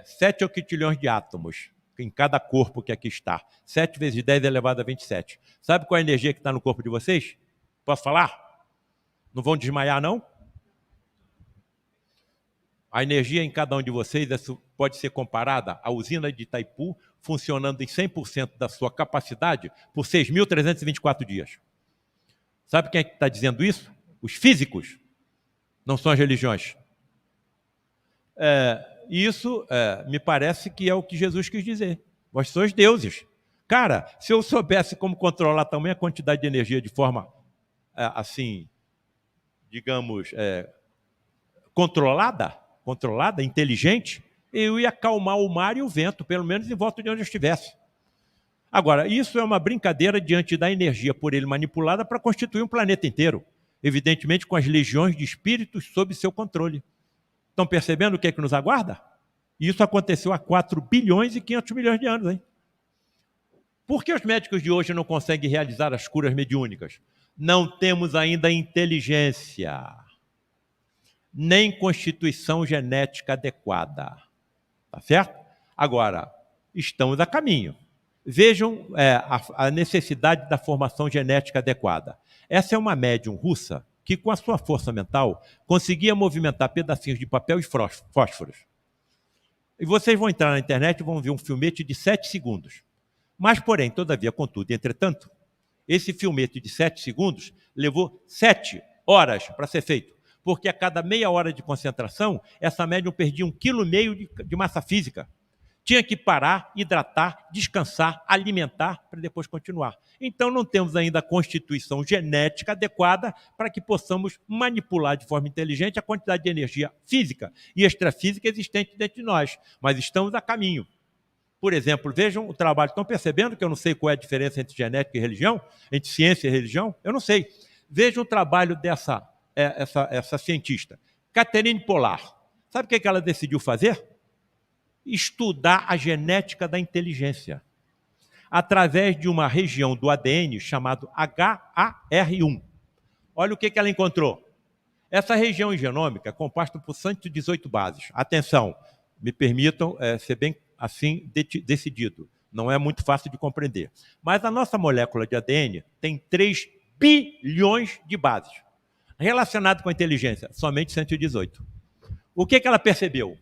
7 octilhões de átomos em cada corpo que aqui está. 7 vezes 10 elevado a 27. Sabe qual é a energia que está no corpo de vocês? Posso falar? Não vão desmaiar, não? A energia em cada um de vocês pode ser comparada à usina de Itaipu, funcionando em 100% da sua capacidade por 6.324 dias. Sabe quem é que está dizendo isso? Os físicos. Não são as religiões. Isso me parece que é o que Jesus quis dizer. Vós sois deuses. Cara, se eu soubesse como controlar também a quantidade de energia de forma, assim, digamos, controlada, inteligente, eu ia acalmar o mar e o vento, pelo menos em volta de onde eu estivesse. Agora, isso é uma brincadeira diante da energia por ele manipulada para constituir um planeta inteiro, evidentemente com as legiões de espíritos sob seu controle. Estão percebendo o que é que nos aguarda? E isso aconteceu há 4 bilhões e 500 milhões de anos, hein? Por que os médicos de hoje não conseguem realizar as curas mediúnicas? Não temos ainda inteligência, nem constituição genética adequada. Tá certo? Agora, estamos a caminho. Vejam a necessidade da formação genética adequada. Essa é uma médium russa que, com a sua força mental, conseguia movimentar pedacinhos de papel e fósforos. E vocês vão entrar na internet e vão ver um filmete de 7 segundos. Mas, porém, todavia, contudo, entretanto, esse filmete de 7 segundos levou 7 horas para ser feito, porque a cada meia hora de concentração, essa médium perdia 1,5 kg de massa física. Tinha que parar, hidratar, descansar, alimentar, para depois continuar. Então, não temos ainda a constituição genética adequada para que possamos manipular de forma inteligente a quantidade de energia física e extrafísica existente dentro de nós. Mas estamos a caminho. Por exemplo, vejam o trabalho. Estão percebendo que eu não sei qual é a diferença entre genética e religião? Entre ciência e religião? Eu não sei. Vejam o trabalho dessa cientista, Catherine Pollard. Sabe o que ela decidiu fazer? Estudar a genética da inteligência através de uma região do ADN chamado HAR1. Olha o que ela encontrou. Essa região genômica é composta por 118 bases. Atenção, me permitam ser bem assim decidido. Não é muito fácil de compreender. Mas a nossa molécula de ADN tem 3 bilhões de bases. Relacionado com a inteligência, somente 118. O que ela percebeu?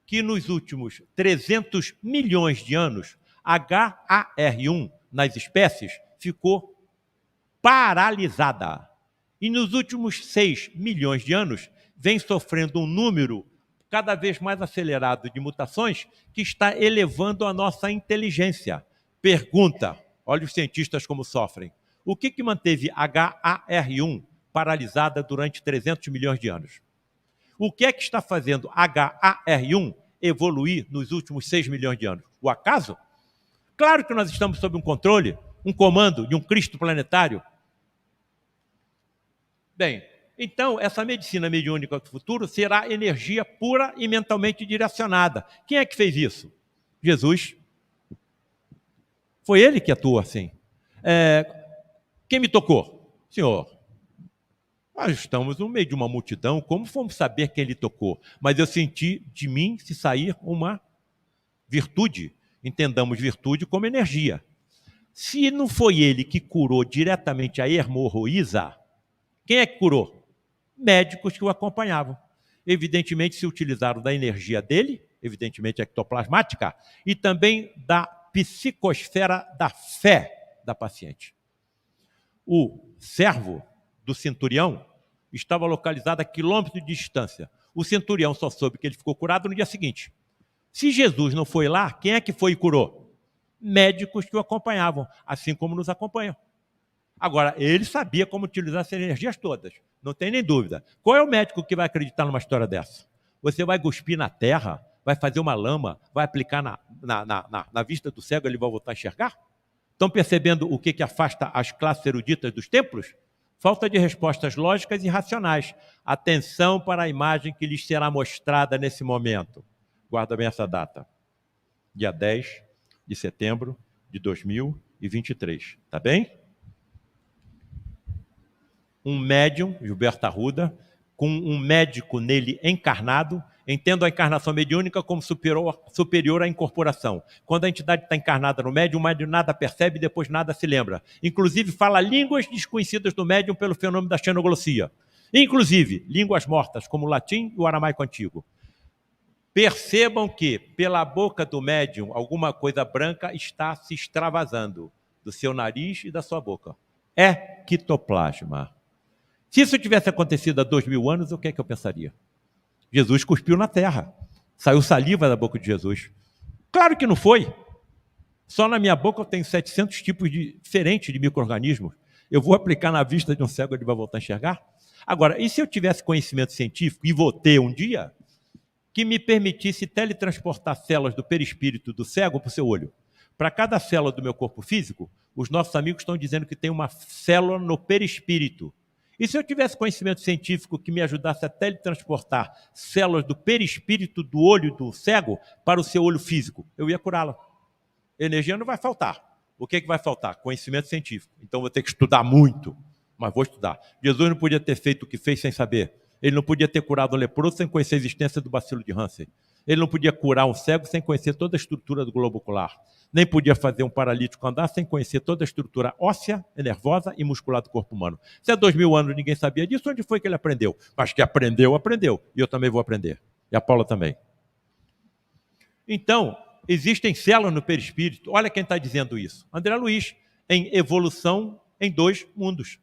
Que nos últimos 300 milhões de anos, HAR1 nas espécies ficou paralisada. E nos últimos 6 milhões de anos, vem sofrendo um número cada vez mais acelerado de mutações que está elevando a nossa inteligência. Pergunta, olha os cientistas como sofrem. O que manteve HAR1 paralisada durante 300 milhões de anos? O que é que está fazendo HAR1 evoluir nos últimos 6 milhões de anos? O acaso? Claro que nós estamos sob um controle, um comando de um Cristo planetário. Bem, então essa medicina mediúnica do futuro será energia pura e mentalmente direcionada. Quem é que fez isso? Jesus. Foi ele que atuou assim. Quem me tocou? Senhor. Nós estamos no meio de uma multidão, como vamos saber quem ele tocou? Mas eu senti de mim se sair uma virtude. Entendamos virtude como energia. Se não foi ele que curou diretamente a hemorroísa, quem é que curou? Médicos que o acompanhavam. Evidentemente se utilizaram da energia dele, evidentemente ectoplasmática, e também da psicosfera da fé da paciente. O servo do centurião estava localizado a quilômetros de distância. O centurião só soube que ele ficou curado no dia seguinte. Se Jesus não foi lá, quem é que foi e curou? Médicos que o acompanhavam, assim como nos acompanham. Agora, ele sabia como utilizar essas energias todas, não tem nem dúvida. Qual é o médico que vai acreditar numa história dessa? Você vai cuspir na terra, vai fazer uma lama, vai aplicar na vista do cego, ele vai voltar a enxergar? Estão percebendo o que afasta as classes eruditas dos templos? Falta de respostas lógicas e racionais. Atenção para a imagem que lhes será mostrada nesse momento. Guarda bem essa data. Dia 10 de setembro de 2023. Tá bem? Um médium, Gilberto Arruda, com um médico nele encarnado, entendo a encarnação mediúnica como superior à incorporação. Quando a entidade está encarnada no médium, o médium nada percebe e depois nada se lembra. Inclusive fala línguas desconhecidas do médium pelo fenômeno da xenoglossia. Inclusive línguas mortas, como o latim e o aramaico antigo. Percebam que, pela boca do médium, alguma coisa branca está se extravasando do seu nariz e da sua boca. Ectoplasma. Se isso tivesse acontecido há 2000 anos, o que é que eu pensaria? Jesus cuspiu na terra. Saiu saliva da boca de Jesus. Claro que não foi. Só na minha boca eu tenho 700 tipos diferentes de micro-organismos. Eu vou aplicar na vista de um cego, ele vai voltar a enxergar? Agora, e se eu tivesse conhecimento científico e vou ter um dia, que me permitisse teletransportar células do perispírito do cego para o seu olho. Para cada célula do meu corpo físico, os nossos amigos estão dizendo que tem uma célula no perispírito. E se eu tivesse conhecimento científico que me ajudasse a teletransportar células do perispírito do olho do cego para o seu olho físico, eu ia curá-lo. Energia não vai faltar. O que vai faltar? Conhecimento científico. Então vou ter que estudar muito, mas vou estudar. Jesus não podia ter feito o que fez sem saber. Ele não podia ter curado um leproso sem conhecer a existência do bacilo de Hansen. Ele não podia curar um cego sem conhecer toda a estrutura do globo ocular. Nem podia fazer um paralítico andar sem conhecer toda a estrutura óssea, nervosa e muscular do corpo humano. Se há 2000 anos ninguém sabia disso, onde foi que ele aprendeu? Mas que aprendeu, aprendeu. E eu também vou aprender. E a Paula também. Então, existem células no perispírito. Olha quem está dizendo isso. André Luiz, em Evolução em Dois Mundos.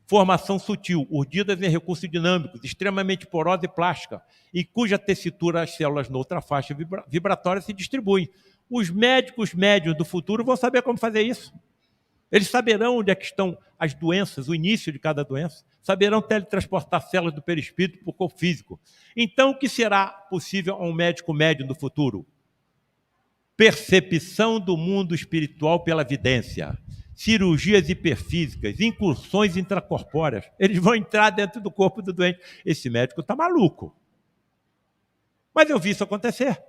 Formação sutil, urdidas em recursos dinâmicos, extremamente porosa e plástica, e cuja tessitura as células noutra faixa vibratória se distribuem. Os médicos médios do futuro vão saber como fazer isso. Eles saberão onde é que estão as doenças, o início de cada doença, saberão teletransportar células do perispírito para o corpo físico. Então, o que será possível a um médico médio do futuro? Percepção do mundo espiritual pela vidência. Cirurgias hiperfísicas, incursões intracorpóreas. Eles vão entrar dentro do corpo do doente. Esse médico está maluco. Mas eu vi isso acontecer.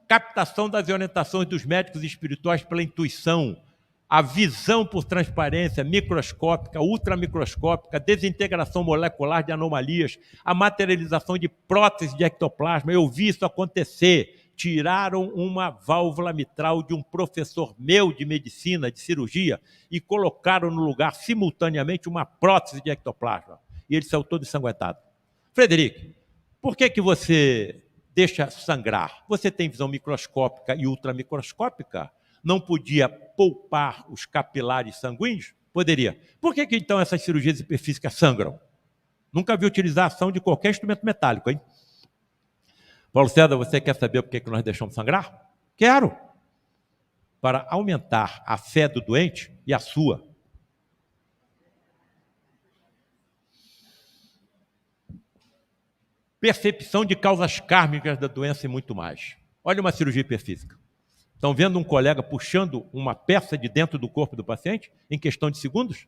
Captação das orientações dos médicos espirituais pela intuição, a visão por transparência microscópica, ultramicroscópica, desintegração molecular de anomalias, a materialização de próteses de ectoplasma. Eu vi isso acontecer. Tiraram uma válvula mitral de um professor meu de medicina, de cirurgia, e colocaram no lugar, simultaneamente, uma prótese de ectoplasma. E ele saiu todo ensanguentado. Frederico, por que você deixa sangrar? Você tem visão microscópica e ultramicroscópica? Não podia poupar os capilares sanguíneos? Poderia. Por que então essas cirurgias hiperfísicas sangram? Nunca vi utilização de qualquer instrumento metálico, hein? Paulo César, você quer saber por que nós deixamos sangrar? Quero. Para aumentar a fé do doente e a sua. Percepção de causas kármicas da doença e muito mais. Olha uma cirurgia hiperfísica. Estão vendo um colega puxando uma peça de dentro do corpo do paciente em questão de segundos?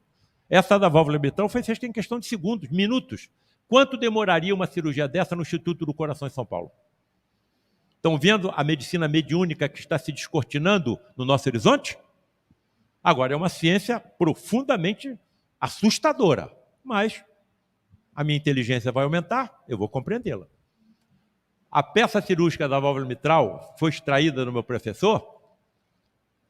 Essa da válvula mitral foi feita em questão de segundos, minutos. Quanto demoraria uma cirurgia dessa no Instituto do Coração em São Paulo? Estão vendo a medicina mediúnica que está se descortinando no nosso horizonte? Agora, é uma ciência profundamente assustadora, mas a minha inteligência vai aumentar, eu vou compreendê-la. A peça cirúrgica da válvula mitral foi extraída no meu professor,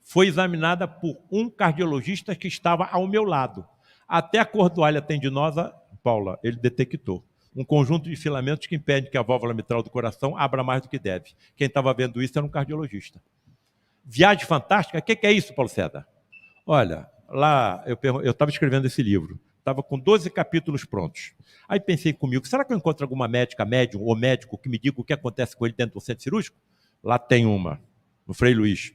foi examinada por um cardiologista que estava ao meu lado. Até a cordoalha tendinosa, Paula, ele detectou um conjunto de filamentos que impede que a válvula mitral do coração abra mais do que deve. Quem estava vendo isso era um cardiologista. Viagem fantástica, o que é isso, Paulo César? Olha, lá eu estava escrevendo esse livro, estava com 12 capítulos prontos. Aí pensei comigo, será que eu encontro alguma médica, médium ou médico que me diga o que acontece com ele dentro do centro cirúrgico? Lá tem uma, no Frei Luiz.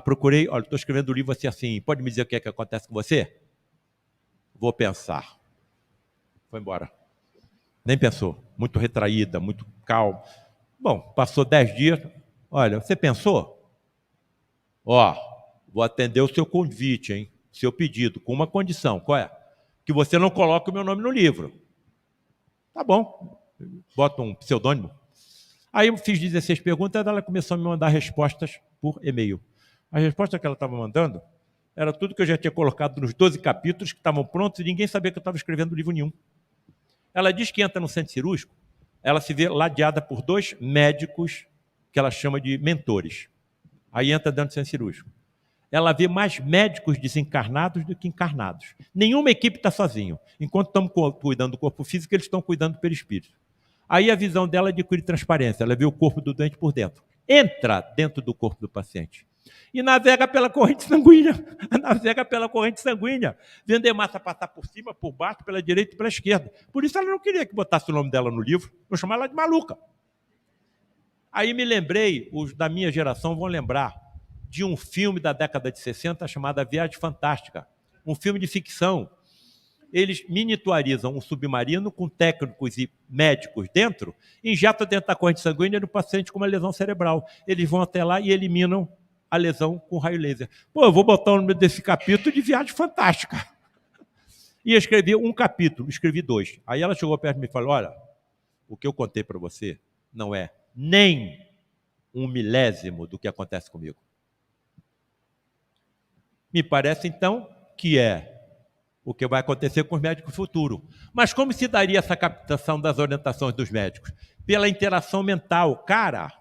Procurei, olha, estou escrevendo o livro assim, pode me dizer o que é que acontece com você? Vou pensar. Foi embora. Nem pensou, muito retraída, muito calma. Bom, passou 10 dias, olha, você pensou? Vou atender o seu convite, hein? Seu pedido, com uma condição, qual é? Que você não coloque o meu nome no livro. Tá bom, bota um pseudônimo. Aí eu fiz 16 perguntas, ela começou a me mandar respostas por e-mail. A resposta que ela estava mandando era tudo que eu já tinha colocado nos 12 capítulos que estavam prontos e ninguém sabia que eu estava escrevendo livro nenhum. Ela diz que entra no centro cirúrgico, ela se vê ladeada por 2 médicos que ela chama de mentores. Aí entra dentro do centro cirúrgico. Ela vê mais médicos desencarnados do que encarnados. Nenhuma equipe está sozinho. Enquanto estamos cuidando do corpo físico, eles estão cuidando do perispírito. Aí a visão dela adquire transparência, ela vê o corpo do doente por dentro. Entra dentro do corpo do paciente. E navega pela corrente sanguínea. Navega pela corrente sanguínea. Vendo a hemácia passar por cima, por baixo, pela direita e pela esquerda. Por isso ela não queria que botasse o nome dela no livro. Vou chamar ela de maluca. Aí me lembrei, os da minha geração vão lembrar, de um filme da década de 60 chamado Viagem Fantástica. Um filme de ficção. eles miniaturizam um submarino com técnicos e médicos dentro, injetam dentro da corrente sanguínea no paciente com uma lesão cerebral. Eles vão até lá e eliminam a lesão com raio laser. Pô, eu vou botar o nome desse capítulo de Viagem Fantástica. E eu escrevi um capítulo, escrevi 2. Aí ela chegou perto de mim e falou, olha, o que eu contei para você não é nem 1/1000 do que acontece comigo. Me parece, então, que é o que vai acontecer com os médicos no futuro. Mas como se daria essa captação das orientações dos médicos? Pela interação mental. Cara,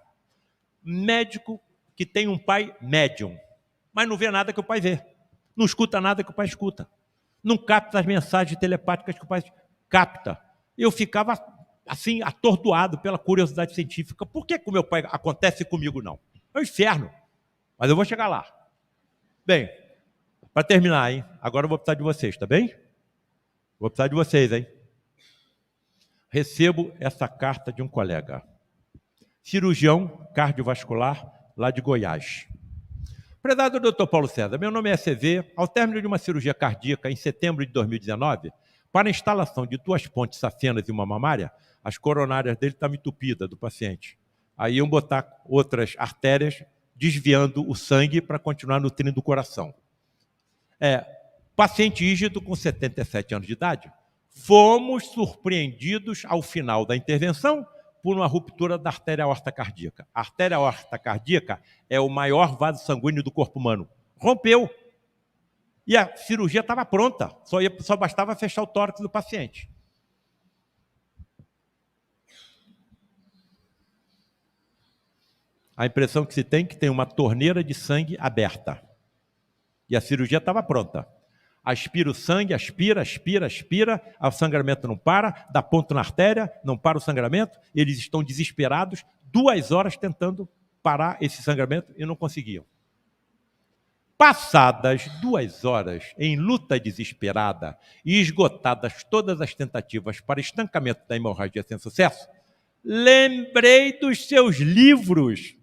médico que tem um pai médium, mas não vê nada que o pai vê. Não escuta nada que o pai escuta. Não capta as mensagens telepáticas que o pai capta. Eu ficava, assim, atordoado pela curiosidade científica. Por que com o meu pai acontece e comigo não? É um inferno. Mas eu vou chegar lá. Bem, para terminar, hein? Agora eu vou precisar de vocês, tá bem? Vou precisar de vocês, hein? Recebo essa carta de um colega. Cirurgião cardiovascular lá de Goiás. Prezado Dr. Paulo César, meu nome é CV. Ao término de uma cirurgia cardíaca em setembro de 2019, para a instalação de 2 pontes safenas e uma mamária, as coronárias dele estavam entupidas do paciente. Aí iam botar outras artérias desviando o sangue para continuar nutrindo o coração. Paciente rígido com 77 anos de idade. Fomos surpreendidos ao final da intervenção por uma ruptura da artéria aorta cardíaca. A artéria aorta cardíaca é o maior vaso sanguíneo do corpo humano. Rompeu. E a cirurgia estava pronta. Só bastava fechar o tórax do paciente. A impressão que se tem é que tem uma torneira de sangue aberta. E a cirurgia estava pronta. Aspira o sangue, aspira, o sangramento não para, dá ponto na artéria, não para o sangramento, eles estão desesperados, 2 horas tentando parar esse sangramento e não conseguiam. Passadas 2 horas em luta desesperada e esgotadas todas as tentativas para estancamento da hemorragia sem sucesso, lembrei dos seus livros.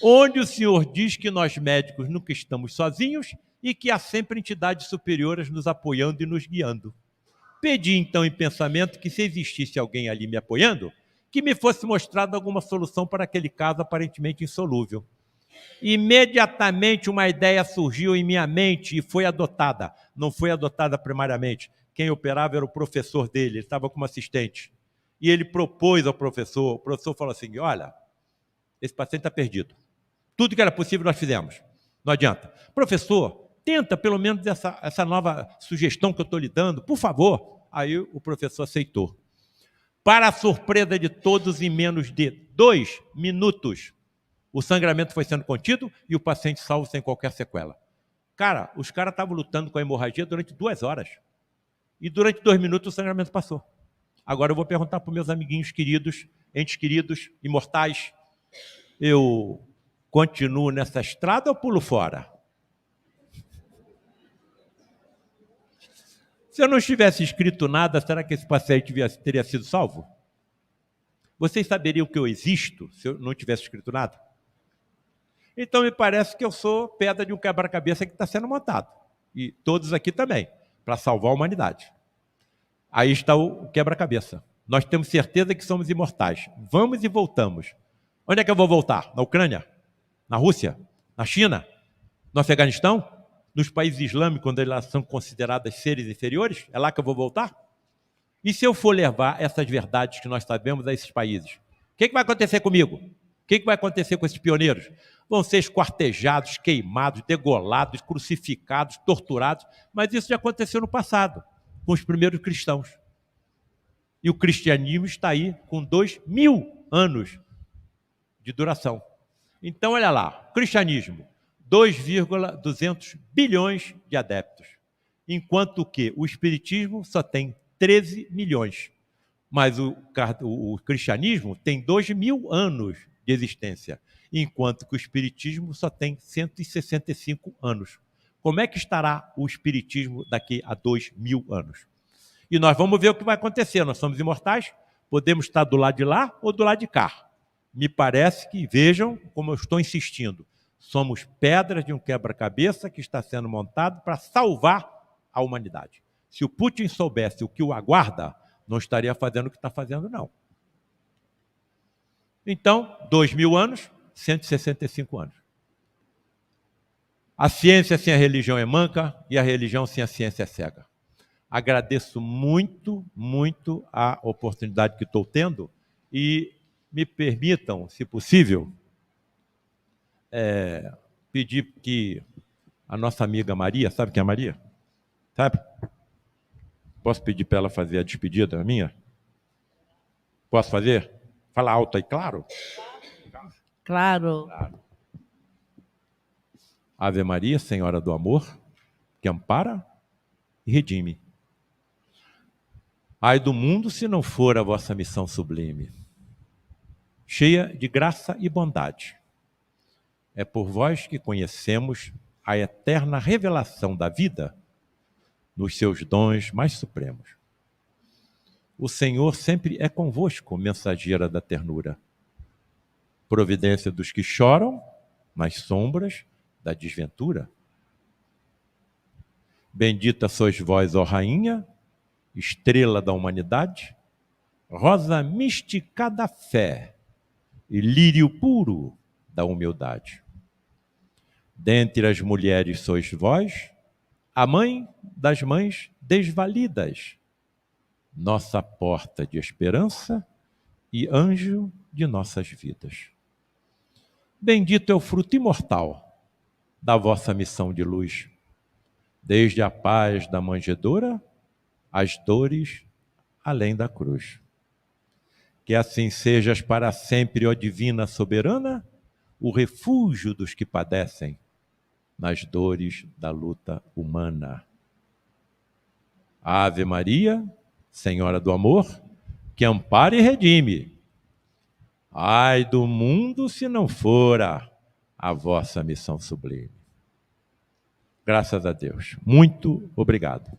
Onde o senhor diz que nós médicos nunca estamos sozinhos e que há sempre entidades superiores nos apoiando e nos guiando. Pedi então em pensamento que se existisse alguém ali me apoiando, que me fosse mostrada alguma solução para aquele caso aparentemente insolúvel. Imediatamente uma ideia surgiu em minha mente e foi adotada. Não foi adotada primariamente. Quem operava era o professor dele, ele estava como assistente. E ele propôs ao professor, o professor falou assim, olha, esse paciente está perdido. Tudo que era possível nós fizemos. Não adianta. Professor, tenta pelo menos essa nova sugestão que eu estou lhe dando, por favor. Aí o professor aceitou. Para a surpresa de todos, em menos de 2 minutos, o sangramento foi sendo contido e o paciente salvo sem qualquer sequela. Cara, os caras estavam lutando com a hemorragia durante 2 horas. E durante 2 minutos o sangramento passou. Agora eu vou perguntar para os meus amiguinhos queridos, entes queridos, imortais, eu continuo nessa estrada ou pulo fora? Se eu não tivesse escrito nada, será que esse paciente teria sido salvo? Vocês saberiam que eu existo se eu não tivesse escrito nada? Então me parece que eu sou pedra de um quebra-cabeça que está sendo montado. E todos aqui também, para salvar a humanidade. Aí está o quebra-cabeça. Nós temos certeza que somos imortais. Vamos e voltamos. Onde é que eu vou voltar? Na Ucrânia? Na Rússia? Na China? No Afeganistão? Nos países islâmicos, quando elas são consideradas seres inferiores? É lá que eu vou voltar? E se eu for levar essas verdades que nós sabemos a esses países? O que vai acontecer comigo? O que vai acontecer com esses pioneiros? Vão ser esquartejados, queimados, degolados, crucificados, torturados. Mas isso já aconteceu no passado, com os primeiros cristãos. E o cristianismo está aí com 2000 anos de duração. Então, olha lá, cristianismo, 2,200 bilhões de adeptos, enquanto que o espiritismo só tem 13 milhões. Mas o cristianismo tem 2.000 anos de existência, enquanto que o espiritismo só tem 165 anos. Como é que estará o espiritismo daqui a 2.000 anos? E nós vamos ver o que vai acontecer. Nós somos imortais, podemos estar do lado de lá ou do lado de cá. Me parece que, vejam como eu estou insistindo, somos pedras de um quebra-cabeça que está sendo montado para salvar a humanidade. Se o Putin soubesse o que o aguarda, não estaria fazendo o que está fazendo, não. Então, 2.000 anos, 165 anos. A ciência sem a religião é manca e a religião sem a ciência é cega. Agradeço muito, muito a oportunidade que estou tendo e me permitam, se possível, pedir que a nossa amiga Maria, sabe quem é a Maria? Sabe? Posso pedir para ela fazer a despedida minha? Posso fazer? Fala alto aí, claro? Claro. Ave Maria, Senhora do Amor, que ampara e redime. Ai do mundo se não for a vossa missão sublime, cheia de graça e bondade. É por vós que conhecemos a eterna revelação da vida nos seus dons mais supremos. O Senhor sempre é convosco, mensageira da ternura, providência dos que choram nas sombras da desventura. Bendita sois vós, ó Rainha, estrela da humanidade, rosa mística da fé e lírio puro da humildade. Dentre as mulheres sois vós, a mãe das mães desvalidas, nossa porta de esperança e anjo de nossas vidas. Bendito é o fruto imortal da vossa missão de luz, desde a paz da manjedoura às dores além da cruz. Que assim sejas para sempre, ó divina soberana, o refúgio dos que padecem nas dores da luta humana. Ave Maria, Senhora do Amor, que ampara e redime. Ai do mundo se não fora a vossa missão sublime. Graças a Deus. Muito obrigado.